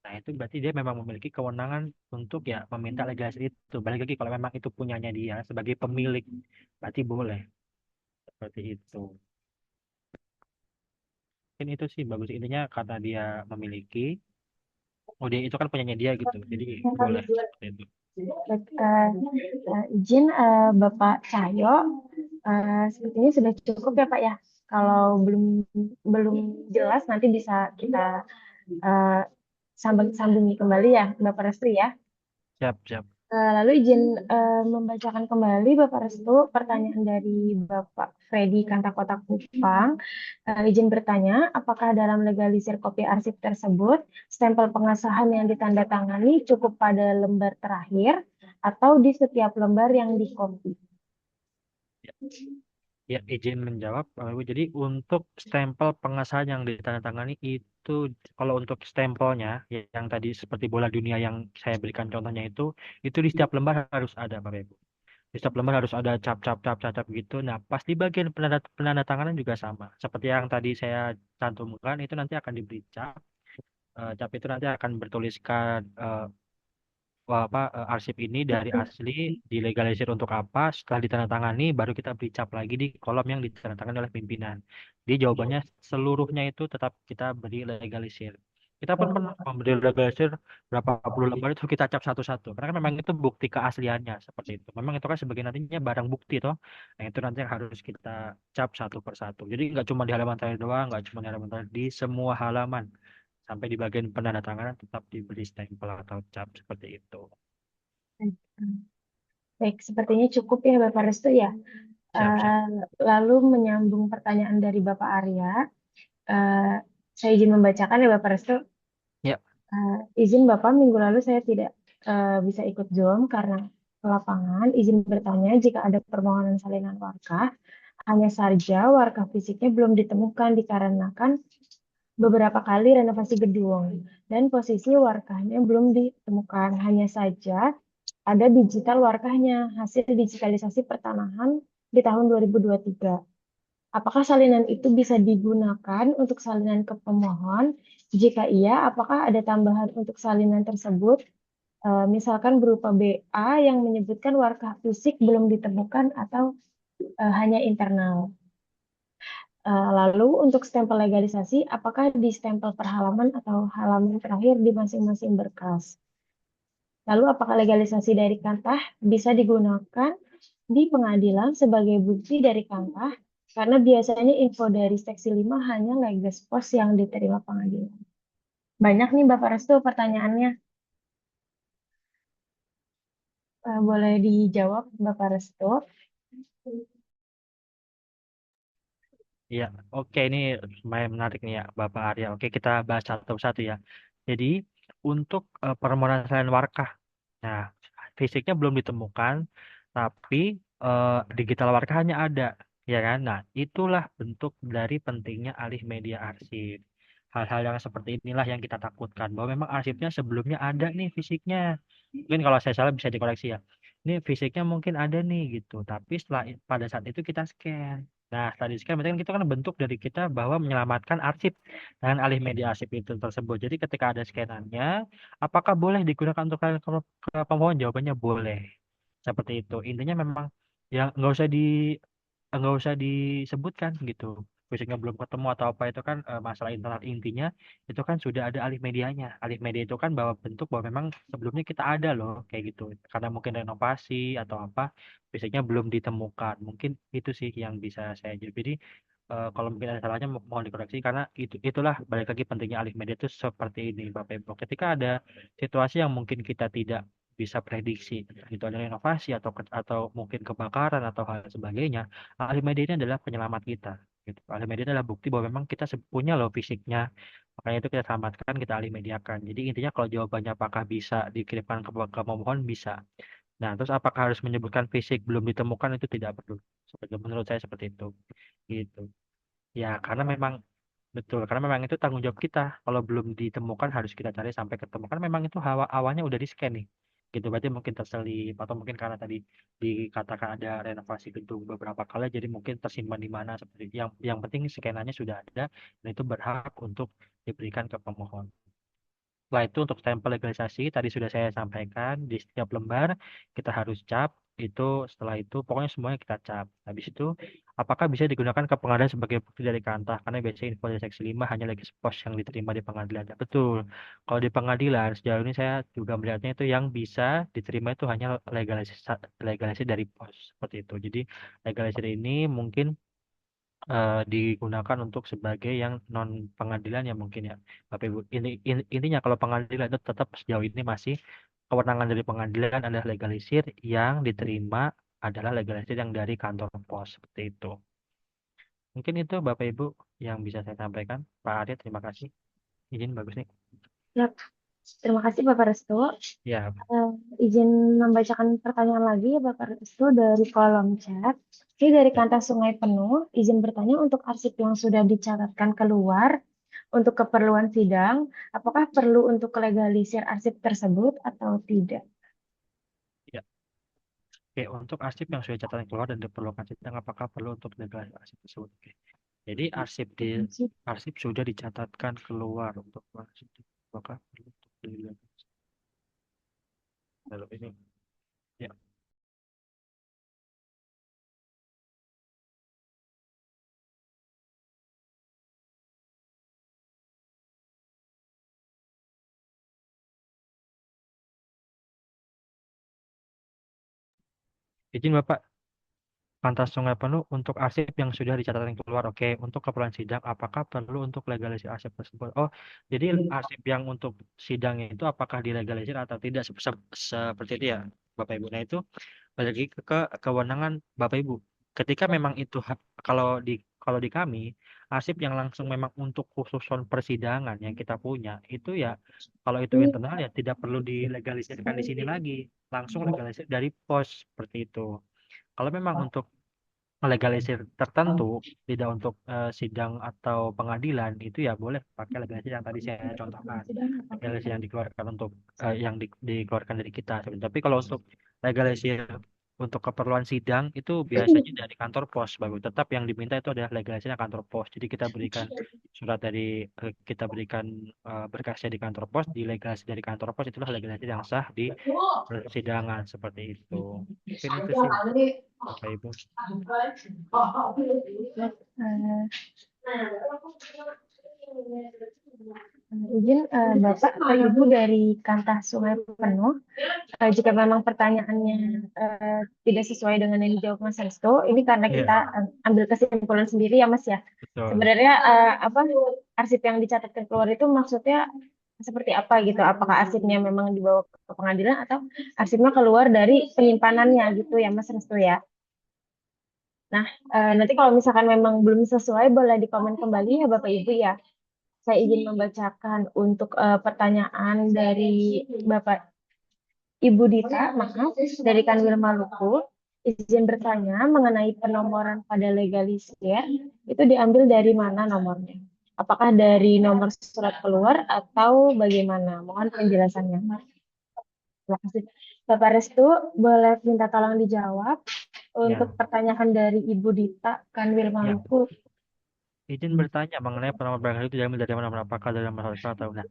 Nah itu berarti dia memang memiliki kewenangan untuk ya meminta legalisasi itu. Balik lagi kalau memang itu punyanya dia sebagai pemilik, berarti boleh seperti itu. Mungkin itu sih bagus intinya karena dia memiliki, oh dia itu kan punyanya dia gitu, jadi boleh seperti itu. Baik, izin Bapak Cahyo, sepertinya sudah cukup ya Pak ya. Kalau belum belum jelas nanti bisa kita eh, sambungi kembali ya Bapak Restu ya. Siap, siap. Lalu izin membacakan kembali Bapak Restu pertanyaan dari Bapak Freddy Kantakota Kupang. Izin bertanya, apakah dalam legalisir kopi arsip tersebut stempel pengesahan yang ditandatangani cukup pada lembar terakhir atau di setiap lembar yang dikopi? Ya, izin menjawab, Bapak Ibu. Jadi untuk stempel pengesahan yang ditandatangani itu, kalau untuk stempelnya yang tadi seperti bola dunia yang saya berikan contohnya itu di setiap lembar harus ada, Bapak Ibu. Di setiap lembar harus ada cap gitu. Nah, pas di bagian penandatanganan juga sama. Seperti yang tadi saya cantumkan, itu nanti akan diberi cap. Cap itu nanti akan bertuliskan arsip ini dari asli dilegalisir untuk apa, setelah ditandatangani baru kita beri cap lagi di kolom yang ditandatangani oleh pimpinan. Jadi jawabannya seluruhnya itu tetap kita beri legalisir. Kita pun pernah memberi legalisir berapa puluh lembar itu kita cap satu-satu karena kan memang itu bukti keasliannya seperti itu. Memang itu kan sebagai nantinya barang bukti toh. Nah itu nanti yang harus kita cap satu persatu. Jadi nggak cuma di halaman terakhir doang, nggak cuma di halaman terakhir, di semua halaman sampai di bagian penandatanganan tetap diberi stempel atau cap seperti itu. Baik, sepertinya cukup ya Bapak Restu ya. Siap, siap. Lalu menyambung pertanyaan dari Bapak Arya, eh, saya izin membacakan ya Bapak Restu. Ya, Izin Bapak, minggu lalu saya tidak bisa ikut Zoom karena ke lapangan. Izin bertanya jika ada permohonan salinan warkah, hanya saja warkah fisiknya belum ditemukan dikarenakan beberapa kali renovasi gedung dan posisi warkahnya belum ditemukan. Hanya saja ada digital warkahnya, hasil digitalisasi pertanahan di tahun 2023. Apakah salinan itu bisa digunakan untuk salinan ke pemohon? Jika iya, apakah ada tambahan untuk salinan tersebut? Misalkan berupa BA yang menyebutkan warkah fisik belum ditemukan atau hanya internal. Lalu untuk stempel legalisasi, apakah di stempel per halaman atau halaman terakhir di masing-masing berkas? Lalu apakah legalisasi dari kantah bisa digunakan di pengadilan sebagai bukti dari kantah? Karena biasanya info dari seksi 5 hanya legas pos yang diterima pengadilan. Banyak nih Bapak Restu pertanyaannya. Boleh dijawab Bapak Restu? iya. Oke, ini lumayan menarik nih ya, Bapak Arya. Oke, kita bahas satu-satu ya. Jadi, untuk permohonan salinan warkah, nah, fisiknya belum ditemukan, tapi digital warkahnya ada, ya kan? Nah, itulah bentuk dari pentingnya alih media arsip. Hal-hal yang seperti inilah yang kita takutkan, bahwa memang arsipnya sebelumnya ada nih fisiknya. Mungkin kalau saya salah bisa dikoreksi ya. Ini fisiknya mungkin ada nih gitu, tapi pada saat itu kita scan. Nah, tadi kan berarti kan itu kan bentuk dari kita bahwa menyelamatkan arsip dengan alih media arsip itu tersebut. Jadi ketika ada skenannya, apakah boleh digunakan untuk ke pemohon? Jawabannya boleh. Seperti itu. Intinya memang ya nggak usah disebutkan gitu. Fisiknya belum ketemu atau apa itu kan masalah internal, intinya itu kan sudah ada alih medianya. Alih media itu kan bahwa bentuk bahwa memang sebelumnya kita ada loh kayak gitu. Karena mungkin renovasi atau apa fisiknya belum ditemukan. Mungkin itu sih yang bisa saya jawab. Jadi kalau mungkin ada salahnya mohon dikoreksi karena itulah balik lagi pentingnya alih media itu seperti ini Bapak Ibu. Ketika ada situasi yang mungkin kita tidak bisa prediksi, itu ada inovasi atau mungkin kebakaran atau hal sebagainya, alih media ini adalah penyelamat kita. Gitu. Alih media adalah bukti bahwa memang kita punya loh fisiknya, makanya itu kita selamatkan, kita alih mediakan. Jadi intinya kalau jawabannya apakah bisa dikirimkan ke pemohon, bisa. Nah, terus apakah harus menyebutkan fisik belum ditemukan itu tidak perlu. Seperti menurut saya seperti itu. Gitu. Ya, karena memang betul, karena memang itu tanggung jawab kita. Kalau belum ditemukan harus kita cari sampai ketemu. Karena memang itu awalnya udah di scan nih. Gitu, berarti mungkin terselip atau mungkin karena tadi dikatakan ada renovasi gedung beberapa kali, jadi mungkin tersimpan di mana seperti itu. Yang penting scannya sudah ada dan itu berhak untuk diberikan ke pemohon. Setelah itu untuk stempel legalisasi tadi sudah saya sampaikan di setiap lembar kita harus cap itu setelah itu pokoknya semuanya kita cap. Habis itu apakah bisa digunakan ke pengadilan sebagai bukti dari kantah karena biasanya info dari seksi 5 hanya legis pos yang diterima di pengadilan. Ya, betul. Kalau di pengadilan sejauh ini saya juga melihatnya itu yang bisa diterima itu hanya legalisasi dari pos seperti itu. Jadi legalisasi ini mungkin digunakan untuk sebagai yang non pengadilan ya mungkin ya Bapak Ibu intinya kalau pengadilan itu tetap sejauh ini masih kewenangan dari pengadilan adalah legalisir yang diterima adalah legalisir yang dari kantor pos seperti itu mungkin itu Bapak Ibu yang bisa saya sampaikan Pak Arya terima kasih izin bagus nih Ya, terima kasih Bapak Restu. ya Eh, izin membacakan pertanyaan lagi ya Bapak Restu dari kolom chat. Ini dari ya Kantah Sungai Penuh, izin bertanya untuk arsip yang sudah dicatatkan keluar untuk keperluan sidang, apakah perlu untuk legalisir arsip tersebut atau tidak? ya. Oke, untuk arsip yang sudah catatan keluar dan diperlukan sidang, apakah perlu untuk legalisasi arsip tersebut? Oke. Jadi arsip sudah dicatatkan keluar untuk arsip, apakah perlu untuk dilegalisasi? Lalu ini, ya. Izin Bapak, pantas sungai penuh untuk arsip yang sudah dicatatkan keluar. Oke, untuk keperluan sidang, apakah perlu untuk legalisasi arsip tersebut? Oh, jadi arsip yang untuk sidang itu apakah dilegalisir atau tidak? Seperti itu ya, Bapak Ibu. Nah, itu balik lagi ke kewenangan Bapak Ibu. Ketika memang itu kalau di kami arsip yang langsung memang untuk khususon persidangan yang kita punya itu ya kalau itu internal ya tidak perlu dilegalisirkan di sini lagi, langsung legalisir dari pos seperti itu. Kalau memang untuk legalisir tertentu, tidak untuk sidang atau pengadilan, itu ya boleh pakai legalisir yang tadi saya contohkan. Legalisir yang dikeluarkan untuk dikeluarkan dari kita. Tapi kalau untuk legalisir untuk keperluan sidang itu biasanya dari kantor pos, bagus. Tetap yang diminta itu adalah legalisirnya kantor pos. Jadi kita berikan surat kita berikan berkasnya di kantor pos, dilegalisir dari kantor pos itulah legalisir yang sah di persidangan seperti itu. Mungkin itu sih Bapak Ibu. Izin Bapak Ibu dari Kantah Sungai Penuh, jika memang pertanyaannya tidak sesuai dengan yang dijawab Mas Resto, ini karena Iya, kita ambil kesimpulan sendiri ya Mas ya. betul. Sebenarnya apa arsip yang dicatatkan keluar itu maksudnya seperti apa gitu? Apakah arsipnya memang dibawa ke pengadilan atau arsipnya keluar dari penyimpanannya gitu ya Mas Resto ya? Nah, nanti kalau misalkan memang belum sesuai boleh dikomen kembali ya Bapak Ibu ya. Saya izin membacakan untuk pertanyaan dari Bapak Ibu Dita, maaf, dari Kanwil Maluku. Izin bertanya mengenai penomoran pada legalisir, itu diambil dari mana nomornya? Apakah dari nomor surat keluar atau bagaimana? Mohon penjelasannya. Terima kasih. Bapak Restu, boleh minta tolong dijawab untuk Ya, pertanyaan dari Ibu Dita Kanwil ya. Maluku. Izin bertanya mengenai pennomor barang itu diambil dari mana, apakah dari nomor surat atau nah.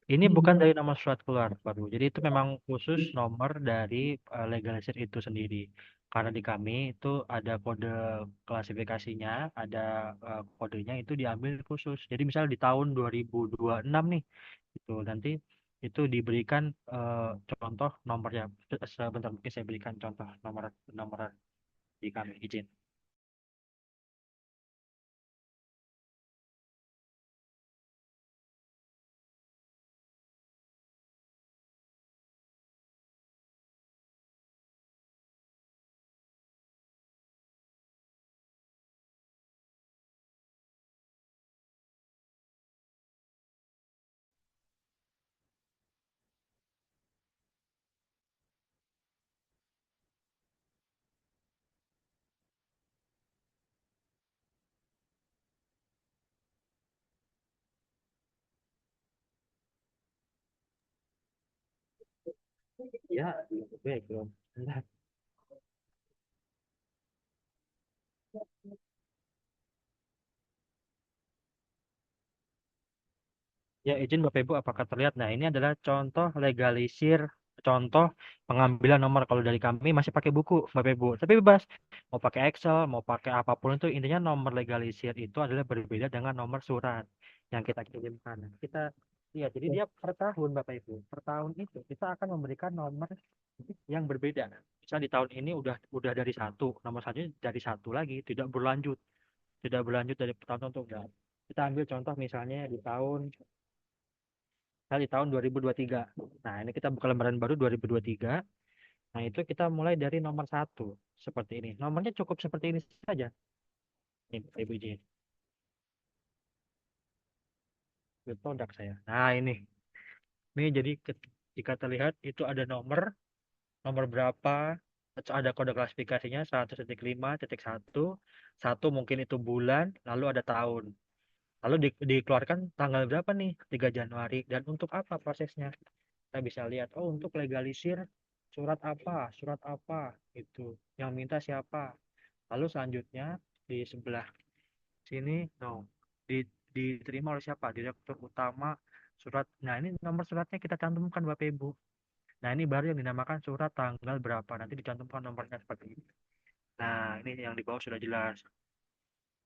Ini bukan dari nomor surat keluar baru. Jadi itu memang khusus nomor dari legalisir itu sendiri. Karena di kami itu ada kode klasifikasinya, ada kodenya itu diambil khusus. Jadi misalnya di tahun 2026 nih, itu nanti itu diberikan contoh nomornya. Sebentar mungkin saya berikan contoh nomor nomor di kami izin. Ya, baik belum. Ya, izin Bapak Ibu, apakah terlihat? Nah, ini adalah contoh legalisir, contoh pengambilan nomor. Kalau dari kami masih pakai buku, Bapak Ibu. Tapi bebas, mau pakai Excel, mau pakai apapun itu, intinya nomor legalisir itu adalah berbeda dengan nomor surat yang kita kirimkan. Kita lihat, jadi dia per tahun, Bapak Ibu. Per tahun itu kita akan memberikan nomor yang berbeda. Misal di tahun ini udah dari satu, nomor satunya dari satu lagi, tidak berlanjut dari tahun untuk enggak. Kita ambil contoh misalnya di tahun 2023. Nah, ini kita buka lembaran baru 2023. Nah, itu kita mulai dari nomor satu seperti ini. Nomornya cukup seperti ini saja. Ini Bapak Ibu izin. Produk saya. Nah, ini. Ini jadi jika terlihat itu ada nomor berapa, ada kode klasifikasinya 100.5.1, satu mungkin itu bulan, lalu ada tahun. Lalu dikeluarkan tanggal berapa nih? 3 Januari. Dan untuk apa prosesnya? Kita bisa lihat, oh untuk legalisir surat apa, itu yang minta siapa. Lalu selanjutnya di sebelah sini, diterima oleh siapa? Direktur utama surat. Nah ini nomor suratnya kita cantumkan Bapak Ibu. Nah ini baru yang dinamakan surat tanggal berapa. Nanti dicantumkan nomornya seperti ini. Nah ini yang di bawah sudah jelas.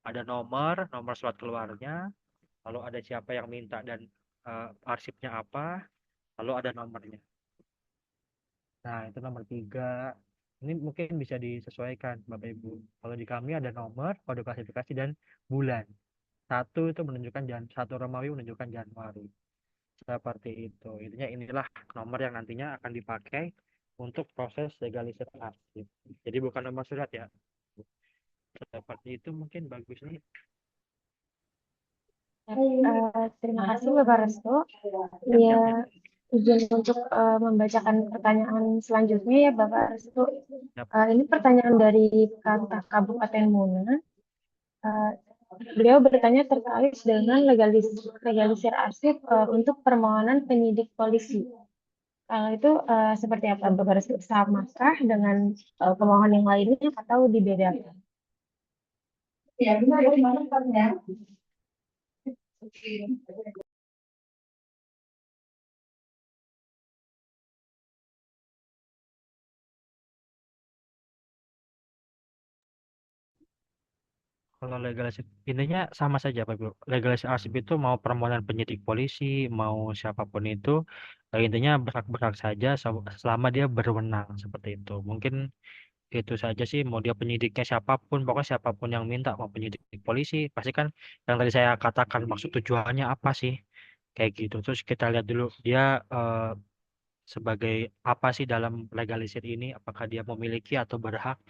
Ada nomor surat keluarnya, lalu ada siapa yang minta dan arsipnya apa, lalu ada nomornya. Nah, itu nomor 3. Ini mungkin bisa disesuaikan, Bapak Ibu. Kalau di kami ada nomor, kode klasifikasi, dan bulan. Satu itu menunjukkan satu Romawi menunjukkan Januari. Seperti itu. Intinya inilah nomor yang nantinya akan dipakai untuk proses legalisasi arsip. Jadi bukan nomor surat ya. Seperti itu mungkin bagus nih. Terima kasih Bapak Restu. Siap, Ya, siap, izin untuk membacakan pertanyaan selanjutnya ya Bapak Restu. siap. Ini pertanyaan dari Kantor Kabupaten Muna. Eh, Beliau bertanya terkait dengan legalisir arsip untuk permohonan penyidik polisi. Kalau itu seperti apa Bapak Restu? Samakah dengan pemohon yang lainnya atau dibedakan? Ya, benar ya. Kalau legalisasi, intinya sama saja Pak Ibu. Legalisasi arsip itu mau permohonan penyidik polisi, mau siapapun itu, intinya berhak-berhak saja selama dia berwenang seperti itu. Mungkin itu saja sih, mau dia penyidiknya siapapun, pokoknya siapapun yang minta, mau penyidik polisi, pasti kan yang tadi saya katakan maksud tujuannya apa sih, kayak gitu. Terus kita lihat dulu dia sebagai apa sih dalam legalisir ini, apakah dia memiliki atau berhak,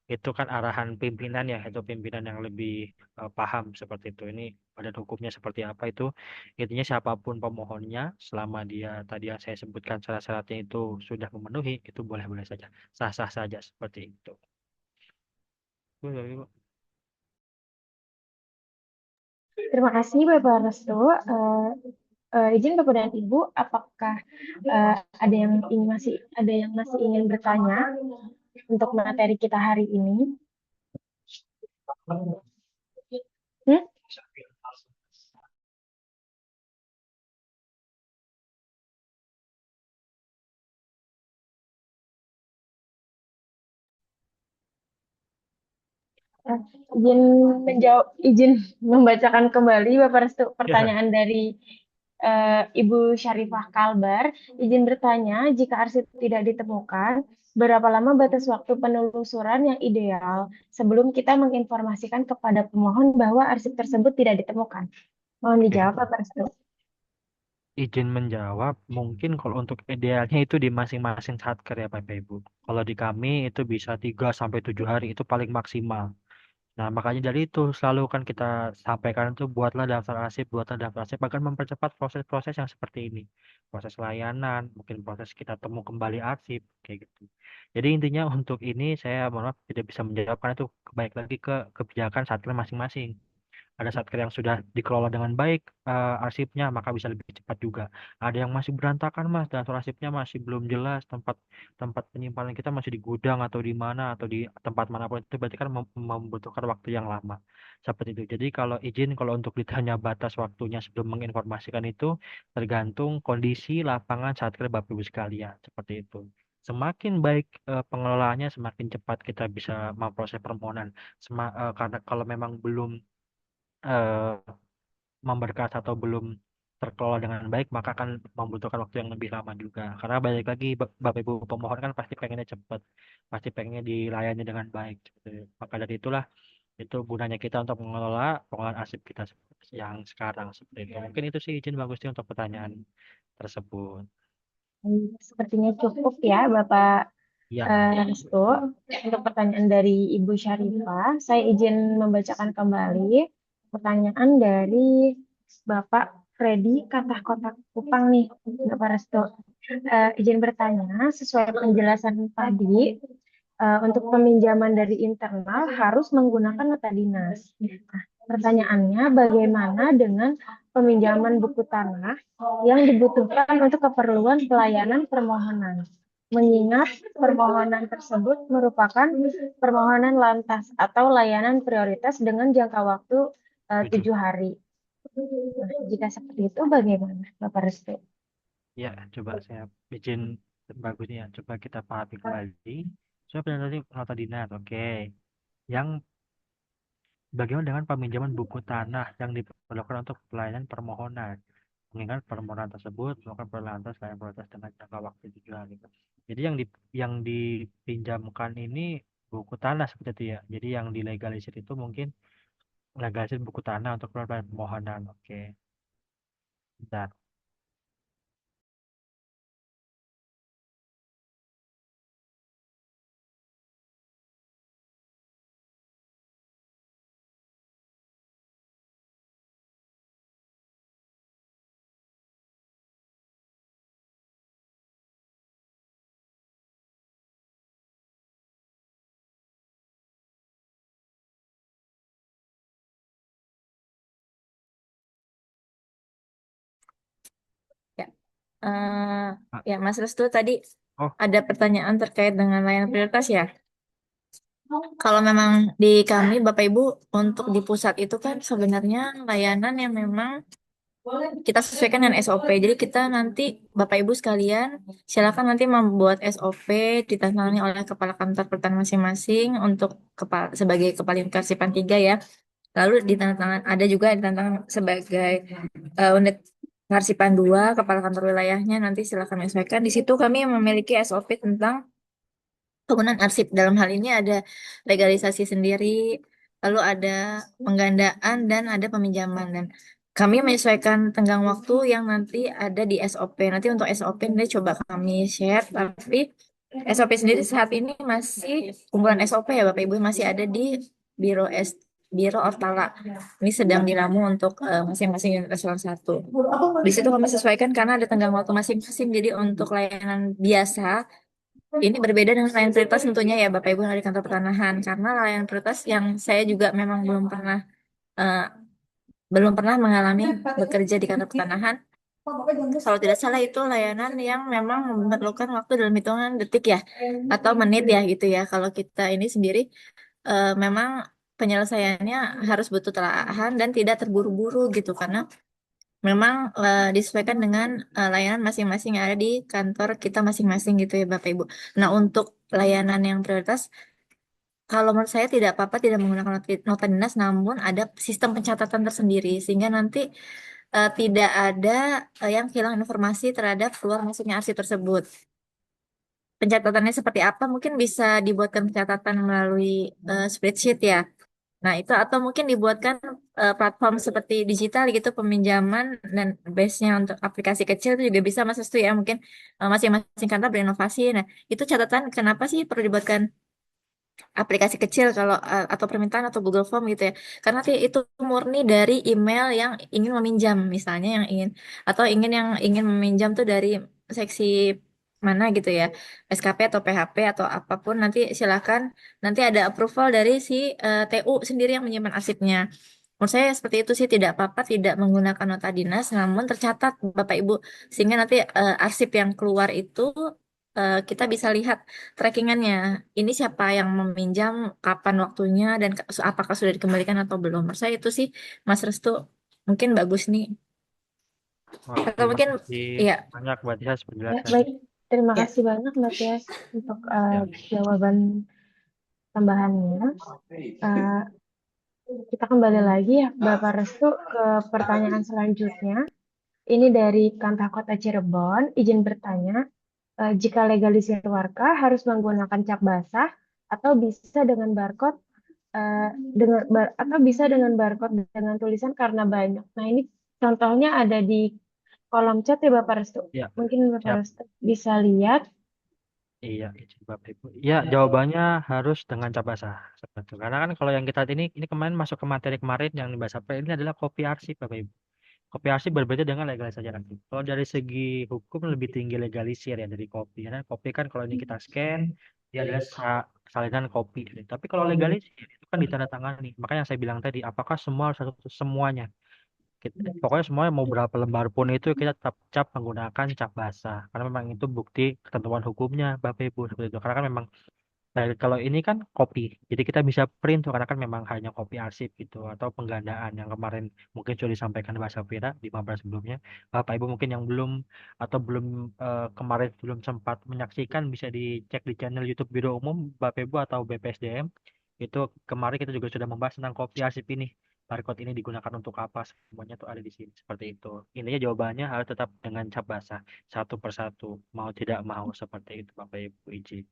itu kan arahan pimpinan ya, itu pimpinan yang lebih paham seperti itu. Ini badan hukumnya seperti apa itu, intinya siapapun pemohonnya, selama dia tadi yang saya sebutkan syarat-syaratnya itu sudah memenuhi, itu boleh-boleh saja, sah-sah saja seperti itu. Boleh, Ibu. Terima kasih Bapak Restu. Izin Bapak dan Ibu, apakah ada yang masih ingin bertanya untuk materi kita hari ini? Hmm? Eh, izin izin membacakan kembali Bapak Restu Ya, pertanyaan dari Ibu Syarifah Kalbar. Izin bertanya, jika arsip tidak ditemukan, berapa lama batas waktu penelusuran yang ideal sebelum kita menginformasikan kepada pemohon bahwa arsip tersebut tidak ditemukan? Mohon oke. dijawab Bapak Restu. Izin menjawab, mungkin kalau untuk idealnya itu di masing-masing satker ya Bapak Ibu. Kalau di kami itu bisa 3 sampai 7 hari itu paling maksimal. Nah, makanya dari itu selalu kan kita sampaikan itu buatlah daftar arsip agar mempercepat proses-proses yang seperti ini. Proses layanan, mungkin proses kita temu kembali arsip, kayak gitu. Jadi intinya untuk ini saya mohon maaf tidak bisa menjawab karena itu baik lagi ke kebijakan satker masing-masing. Ada satker yang sudah dikelola dengan baik arsipnya, maka bisa lebih cepat juga. Ada yang masih berantakan Mas, dan arsipnya masih belum jelas tempat tempat penyimpanan kita masih di gudang atau di mana atau di tempat manapun itu berarti kan membutuhkan waktu yang lama. Seperti itu. Jadi kalau untuk ditanya batas waktunya sebelum menginformasikan itu tergantung kondisi lapangan satker Bapak Ibu sekalian. Seperti itu. Semakin baik pengelolaannya, semakin cepat kita bisa memproses permohonan. Karena kalau memang belum eh, memberkas atau belum terkelola dengan baik, maka akan membutuhkan waktu yang lebih lama juga. Karena balik lagi, Bapak Ibu pemohon kan pasti pengennya cepat, pasti pengennya dilayani dengan baik. Gitu. Maka dari itulah, itu gunanya kita untuk mengelola pengelolaan arsip kita yang sekarang seperti itu. Mungkin itu sih izin bagusnya untuk pertanyaan tersebut. Sepertinya cukup ya Bapak Ya, Restu untuk pertanyaan dari Ibu Syarifah. Saya izin membacakan kembali pertanyaan dari Bapak Freddy Katah Kotak Kupang nih, Bapak Restu. Izin bertanya, sesuai penjelasan tadi, untuk peminjaman dari internal harus menggunakan nota dinas. Nah, pertanyaannya, bagaimana dengan peminjaman buku tanah yang dibutuhkan untuk keperluan pelayanan permohonan? Mengingat permohonan tersebut merupakan permohonan lantas atau layanan prioritas dengan jangka waktu setuju. 7 hari. Nah, jika seperti itu, bagaimana, Bapak Restu? Ya, coba saya izin bagusnya. Coba kita pahami kembali. Coba tadi nota dinar, oke. Yang Bagaimana dengan peminjaman buku tanah yang diperlukan untuk pelayanan permohonan? Mengingat permohonan tersebut melakukan perlantas layan protes dengan jangka waktu 7 hari. Jadi yang dipinjamkan ini buku tanah seperti itu ya. Jadi yang dilegalisir itu mungkin legalisir buku tanah untuk pelayanan permohonan. Oke. Bentar. Ya, eh, Ah, ya Mas Restu tadi oh, ada pertanyaan terkait dengan layanan prioritas ya. Kalau memang di kami Bapak Ibu untuk di pusat itu kan sebenarnya layanan yang memang kita sesuaikan dengan SOP. Jadi kita nanti Bapak Ibu sekalian silakan nanti membuat SOP ditangani oleh kepala kantor pertanian masing-masing untuk sebagai kepala Inkarsipan 3 ya. Lalu ditandatangan ada juga yang ditandatangan sebagai unit Karsipan 2 kepala kantor wilayahnya nanti silakan menyesuaikan. Di situ kami memiliki SOP tentang penggunaan arsip. Dalam hal ini ada legalisasi sendiri, lalu ada penggandaan dan ada peminjaman dan kami menyesuaikan tenggang waktu yang nanti ada di SOP. Nanti untuk SOP nanti coba kami share, tapi SOP sendiri saat ini masih kumpulan SOP ya Bapak Ibu masih ada di Biro Biro Ortala. Ini sedang diramu untuk masing-masing unit eselon 1. Di situ kami sesuaikan karena ada tenggang waktu masing-masing. Jadi untuk layanan biasa ini berbeda dengan layanan prioritas tentunya ya Bapak Ibu yang ada di kantor pertanahan karena layanan prioritas yang saya juga memang eh, belum pernah mengalami bekerja di kantor pertanahan. Kalau tidak salah itu layanan yang memang memerlukan waktu dalam hitungan detik ya, atau menit ya gitu ya. Kalau kita ini sendiri memang penyelesaiannya harus butuh telahan dan tidak terburu-buru gitu, karena memang disesuaikan dengan layanan masing-masing yang ada di kantor kita masing-masing gitu ya Bapak Ibu. Nah, untuk layanan yang prioritas, kalau menurut saya tidak apa-apa tidak menggunakan nota dinas, namun ada sistem pencatatan tersendiri sehingga nanti tidak ada yang hilang informasi terhadap keluar masuknya arsip tersebut. Pencatatannya seperti apa? Mungkin bisa dibuatkan pencatatan melalui spreadsheet ya. Nah, itu atau mungkin dibuatkan platform seperti digital gitu peminjaman, dan base-nya untuk aplikasi kecil itu juga bisa Mas Restu ya. Mungkin masing-masing kantor berinovasi. Nah, itu catatan kenapa sih perlu dibuatkan aplikasi kecil kalau atau permintaan atau Google Form gitu ya. Karena itu murni dari email yang ingin meminjam misalnya, yang ingin atau yang ingin meminjam tuh dari seksi mana gitu ya. SKP atau PHP atau apapun, nanti silakan, nanti ada approval dari si TU sendiri yang menyimpan arsipnya. Menurut saya seperti itu sih, tidak apa-apa tidak menggunakan nota dinas namun tercatat Bapak Ibu, sehingga nanti arsip yang keluar itu kita bisa lihat trackingannya. Ini siapa yang meminjam, kapan waktunya, dan apakah sudah dikembalikan atau belum. Menurut saya itu sih, Mas Restu, mungkin bagus nih. Wah, Atau terima mungkin, kasih ya, banyak Mbak Tias Ya, penjelasannya. baik. Terima ya, kasih banyak Mbak Tias untuk Ya, jawaban tambahannya. Eh, kita kembali lagi ya, Bapak Restu, ke pertanyaan selanjutnya. Ini dari Kantah Kota Cirebon. Izin bertanya, jika legalisir warka harus menggunakan cap basah atau bisa dengan barcode atau bisa dengan barcode dengan tulisan karena banyak. Nah, ini contohnya ada di kolom chat ya Bapak Restu. ya, Mungkin Bapak siap. Restu bisa lihat. Iya, izin Bapak Ibu. Ya, jawabannya harus dengan cap basah. Seperti itu. Karena kan kalau yang kita ini kemarin masuk ke materi kemarin yang dibahas apa ini adalah kopi arsip Bapak Ibu. Kopi arsip berbeda dengan legalisasi arsip. Kalau dari segi hukum lebih tinggi legalisir ya dari kopi. Karena kopi kan kalau ini kita scan, dia adalah salinan kopi. Tapi kalau legalisir itu kan ditandatangani. Makanya yang saya bilang tadi, apakah semua harus semuanya? Pokoknya semuanya mau berapa lembar pun itu kita tetap cap menggunakan cap basah. Karena memang itu bukti ketentuan hukumnya, Bapak Ibu seperti itu. Karena kan memang kalau ini kan kopi, jadi kita bisa print tuh karena kan memang hanya kopi arsip gitu atau penggandaan yang kemarin mungkin sudah disampaikan Mbak Safira di 15 sebelumnya. Bapak Ibu mungkin yang belum atau belum kemarin belum sempat menyaksikan bisa dicek di channel YouTube Biro Umum Bapak Ibu atau BPSDM. Itu kemarin kita juga sudah membahas tentang kopi arsip ini. Barcode ini digunakan untuk apa? Semuanya tuh ada di sini seperti itu. Intinya jawabannya harus tetap dengan cap basah satu persatu, mau tidak mau seperti itu Bapak Ibu izin.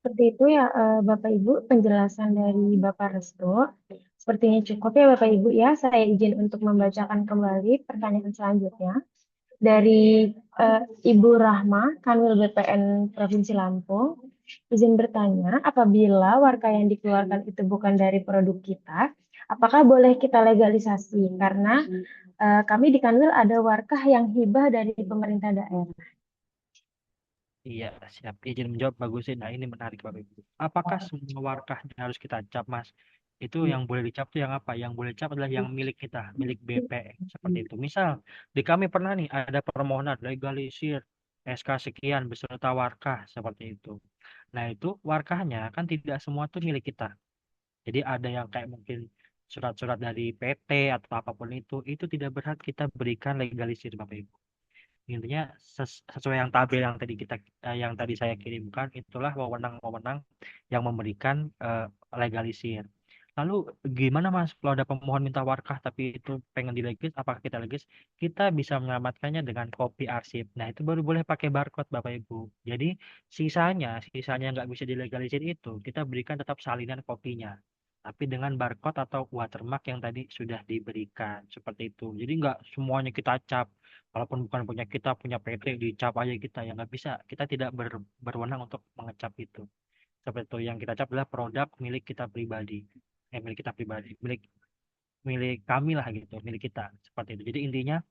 Seperti itu ya Bapak Ibu penjelasan dari Bapak Restu. Sepertinya cukup ya Bapak Ibu ya. Saya izin untuk membacakan kembali pertanyaan selanjutnya. Dari Ibu Rahma, Kanwil BPN Provinsi Lampung. Izin bertanya, apabila warka yang dikeluarkan itu bukan dari produk kita, apakah boleh kita legalisasi? Karena kami di Kanwil ada warkah yang hibah dari pemerintah daerah. Iya, siap. Izin menjawab bagusin. Nah, ini menarik Bapak Ibu. Apakah semua warkah yang harus kita cap, Mas? Itu yang boleh dicap tuh yang apa? Yang boleh dicap adalah yang milik kita, milik BPN. Seperti itu. Misal, di kami pernah nih ada permohonan legalisir SK sekian beserta warkah seperti itu. Nah, itu warkahnya kan tidak semua tuh milik kita. Jadi ada yang kayak mungkin surat-surat dari PT atau apapun itu tidak berhak kita berikan legalisir Bapak Ibu. Intinya sesuai yang tabel yang tadi saya kirimkan itulah wewenang-wewenang yang memberikan legalisir. Lalu gimana Mas kalau ada pemohon minta warkah tapi itu pengen dilegis, apakah kita legis? Kita bisa menyelamatkannya dengan kopi arsip. Nah itu baru boleh pakai barcode Bapak Ibu. Jadi sisanya nggak bisa dilegalisir itu kita berikan tetap salinan kopinya. Tapi dengan barcode atau watermark yang tadi sudah diberikan seperti itu. Jadi nggak semuanya kita cap. Walaupun bukan punya kita, punya PT, dicap aja kita ya nggak bisa. Kita tidak berwenang untuk mengecap itu. Seperti itu yang kita cap adalah produk milik kita pribadi. Milik kita pribadi, milik milik kami lah gitu, milik kita seperti itu. Jadi intinya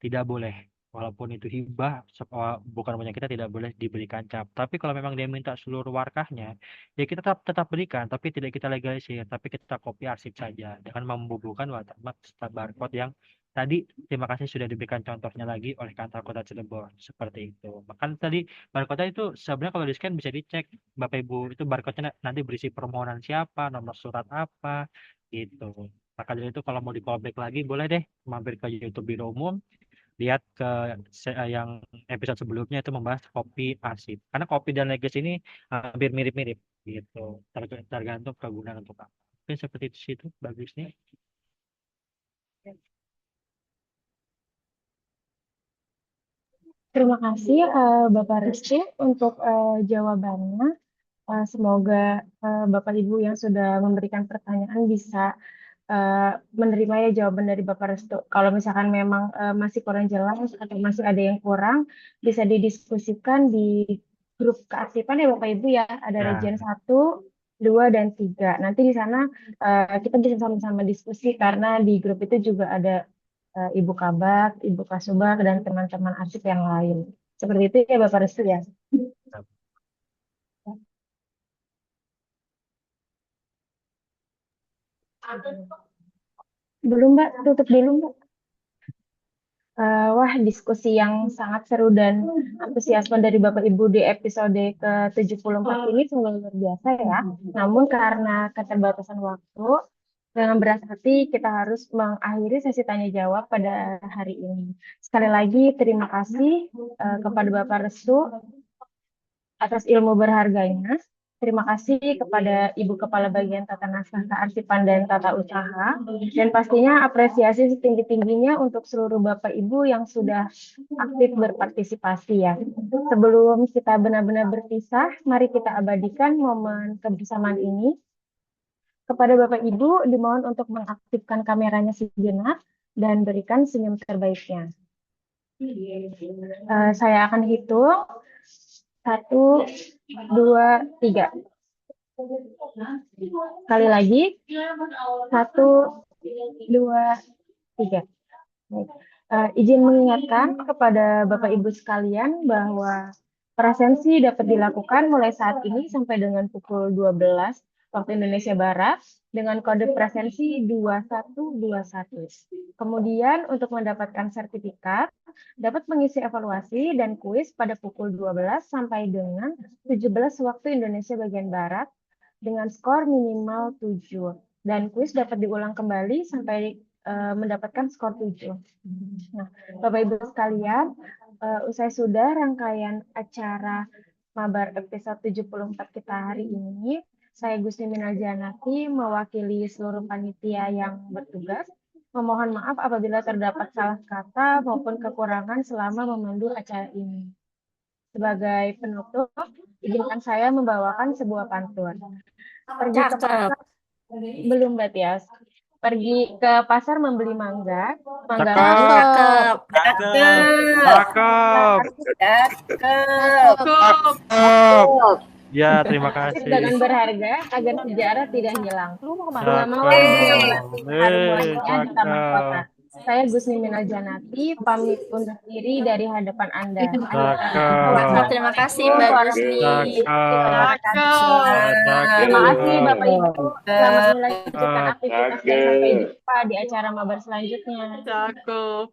tidak boleh, walaupun itu hibah, bukan punya kita tidak boleh diberikan cap. Tapi kalau memang dia minta seluruh warkahnya, ya kita tetap berikan, tapi tidak kita legalisir, tapi kita copy arsip saja dengan membubuhkan watermark serta barcode yang tadi terima kasih sudah diberikan contohnya lagi oleh kantor kota Cirebon seperti itu. Bahkan tadi barcode itu sebenarnya kalau di scan bisa dicek Bapak Ibu itu barcode-nya nanti berisi permohonan siapa, nomor surat apa gitu. Maka dari itu kalau mau di callback lagi boleh deh mampir ke YouTube Biro Umum, lihat ke yang episode sebelumnya itu membahas kopi arsip. Karena kopi dan legacy ini hampir mirip-mirip gitu. Tergantung kegunaan untuk apa. Oke, seperti itu sih itu bagusnya. Terima kasih Bapak Rizky untuk jawabannya. Semoga Bapak Ibu yang sudah memberikan pertanyaan bisa menerima ya jawaban dari Bapak Restu. Kalau misalkan memang masih kurang jelas atau masih ada yang kurang, bisa didiskusikan di grup keaktifan ya Bapak Ibu ya. Ada Ya. Region 1, 2, dan 3. Nanti di sana kita bisa sama-sama diskusi karena di grup itu juga ada Ibu Kabak, Ibu Kasubag, dan teman-teman arsip yang lain. Seperti itu ya Bapak Restu ya. Belum Mbak, tutup dulu Mbak. Wah, diskusi yang sangat seru dan antusiasme dari Bapak Ibu di episode ke-74 ini sungguh luar biasa ya. Namun karena keterbatasan waktu, dengan berat hati kita harus mengakhiri sesi tanya jawab pada hari ini. Sekali lagi terima kasih kepada Bapak Restu atas ilmu berharganya. Terima kasih kepada Ibu Kepala Bagian Tata Naskah Kearsipan dan Tata Usaha. Dan pastinya apresiasi setinggi-tingginya untuk seluruh Bapak Ibu yang sudah aktif berpartisipasi ya. Sebelum kita benar-benar berpisah, mari kita abadikan momen kebersamaan ini. Kepada Bapak Ibu, dimohon untuk mengaktifkan kameranya sejenak dan berikan senyum terbaiknya. Saya akan hitung. 1, 2, 3. Sekali lagi. 1, 2, 3. Izin mengingatkan kepada Bapak Ibu sekalian bahwa prasensi dapat dilakukan mulai saat ini sampai dengan pukul 12 waktu Indonesia Barat dengan kode prasensi 2121. Kemudian untuk mendapatkan sertifikat dapat mengisi evaluasi dan kuis pada pukul 12 sampai dengan 17 waktu Indonesia bagian Barat dengan skor minimal 7. Dan kuis dapat diulang kembali sampai mendapatkan skor 7. Nah, Bapak Ibu sekalian, usai sudah rangkaian acara Mabar episode 74 kita hari ini, saya Gusni Minal Janati mewakili seluruh panitia yang bertugas memohon maaf apabila terdapat salah kata maupun kekurangan selama memandu acara ini. Sebagai penutup, izinkan saya membawakan sebuah pantun. Pergi ke pasar, belum Mbak Tias. Pergi ke pasar membeli mangga, mangga Cakep. Cakep. Cakep. Ya, terima kasih. Dengan berharga agar sejarah tidak hilang. Bunga Cakep. mawar bunga melati harmoninya di Taman Cakep. Kota. Saya Gusni Minal Janati pamit undur diri dari hadapan Anda. Cakep. Terima kasih Mbak Gusni. Terima kasih Bapak Ibu. Selamat melanjutkan aktivitas dan sampai jumpa di acara mabar selanjutnya. Cakep.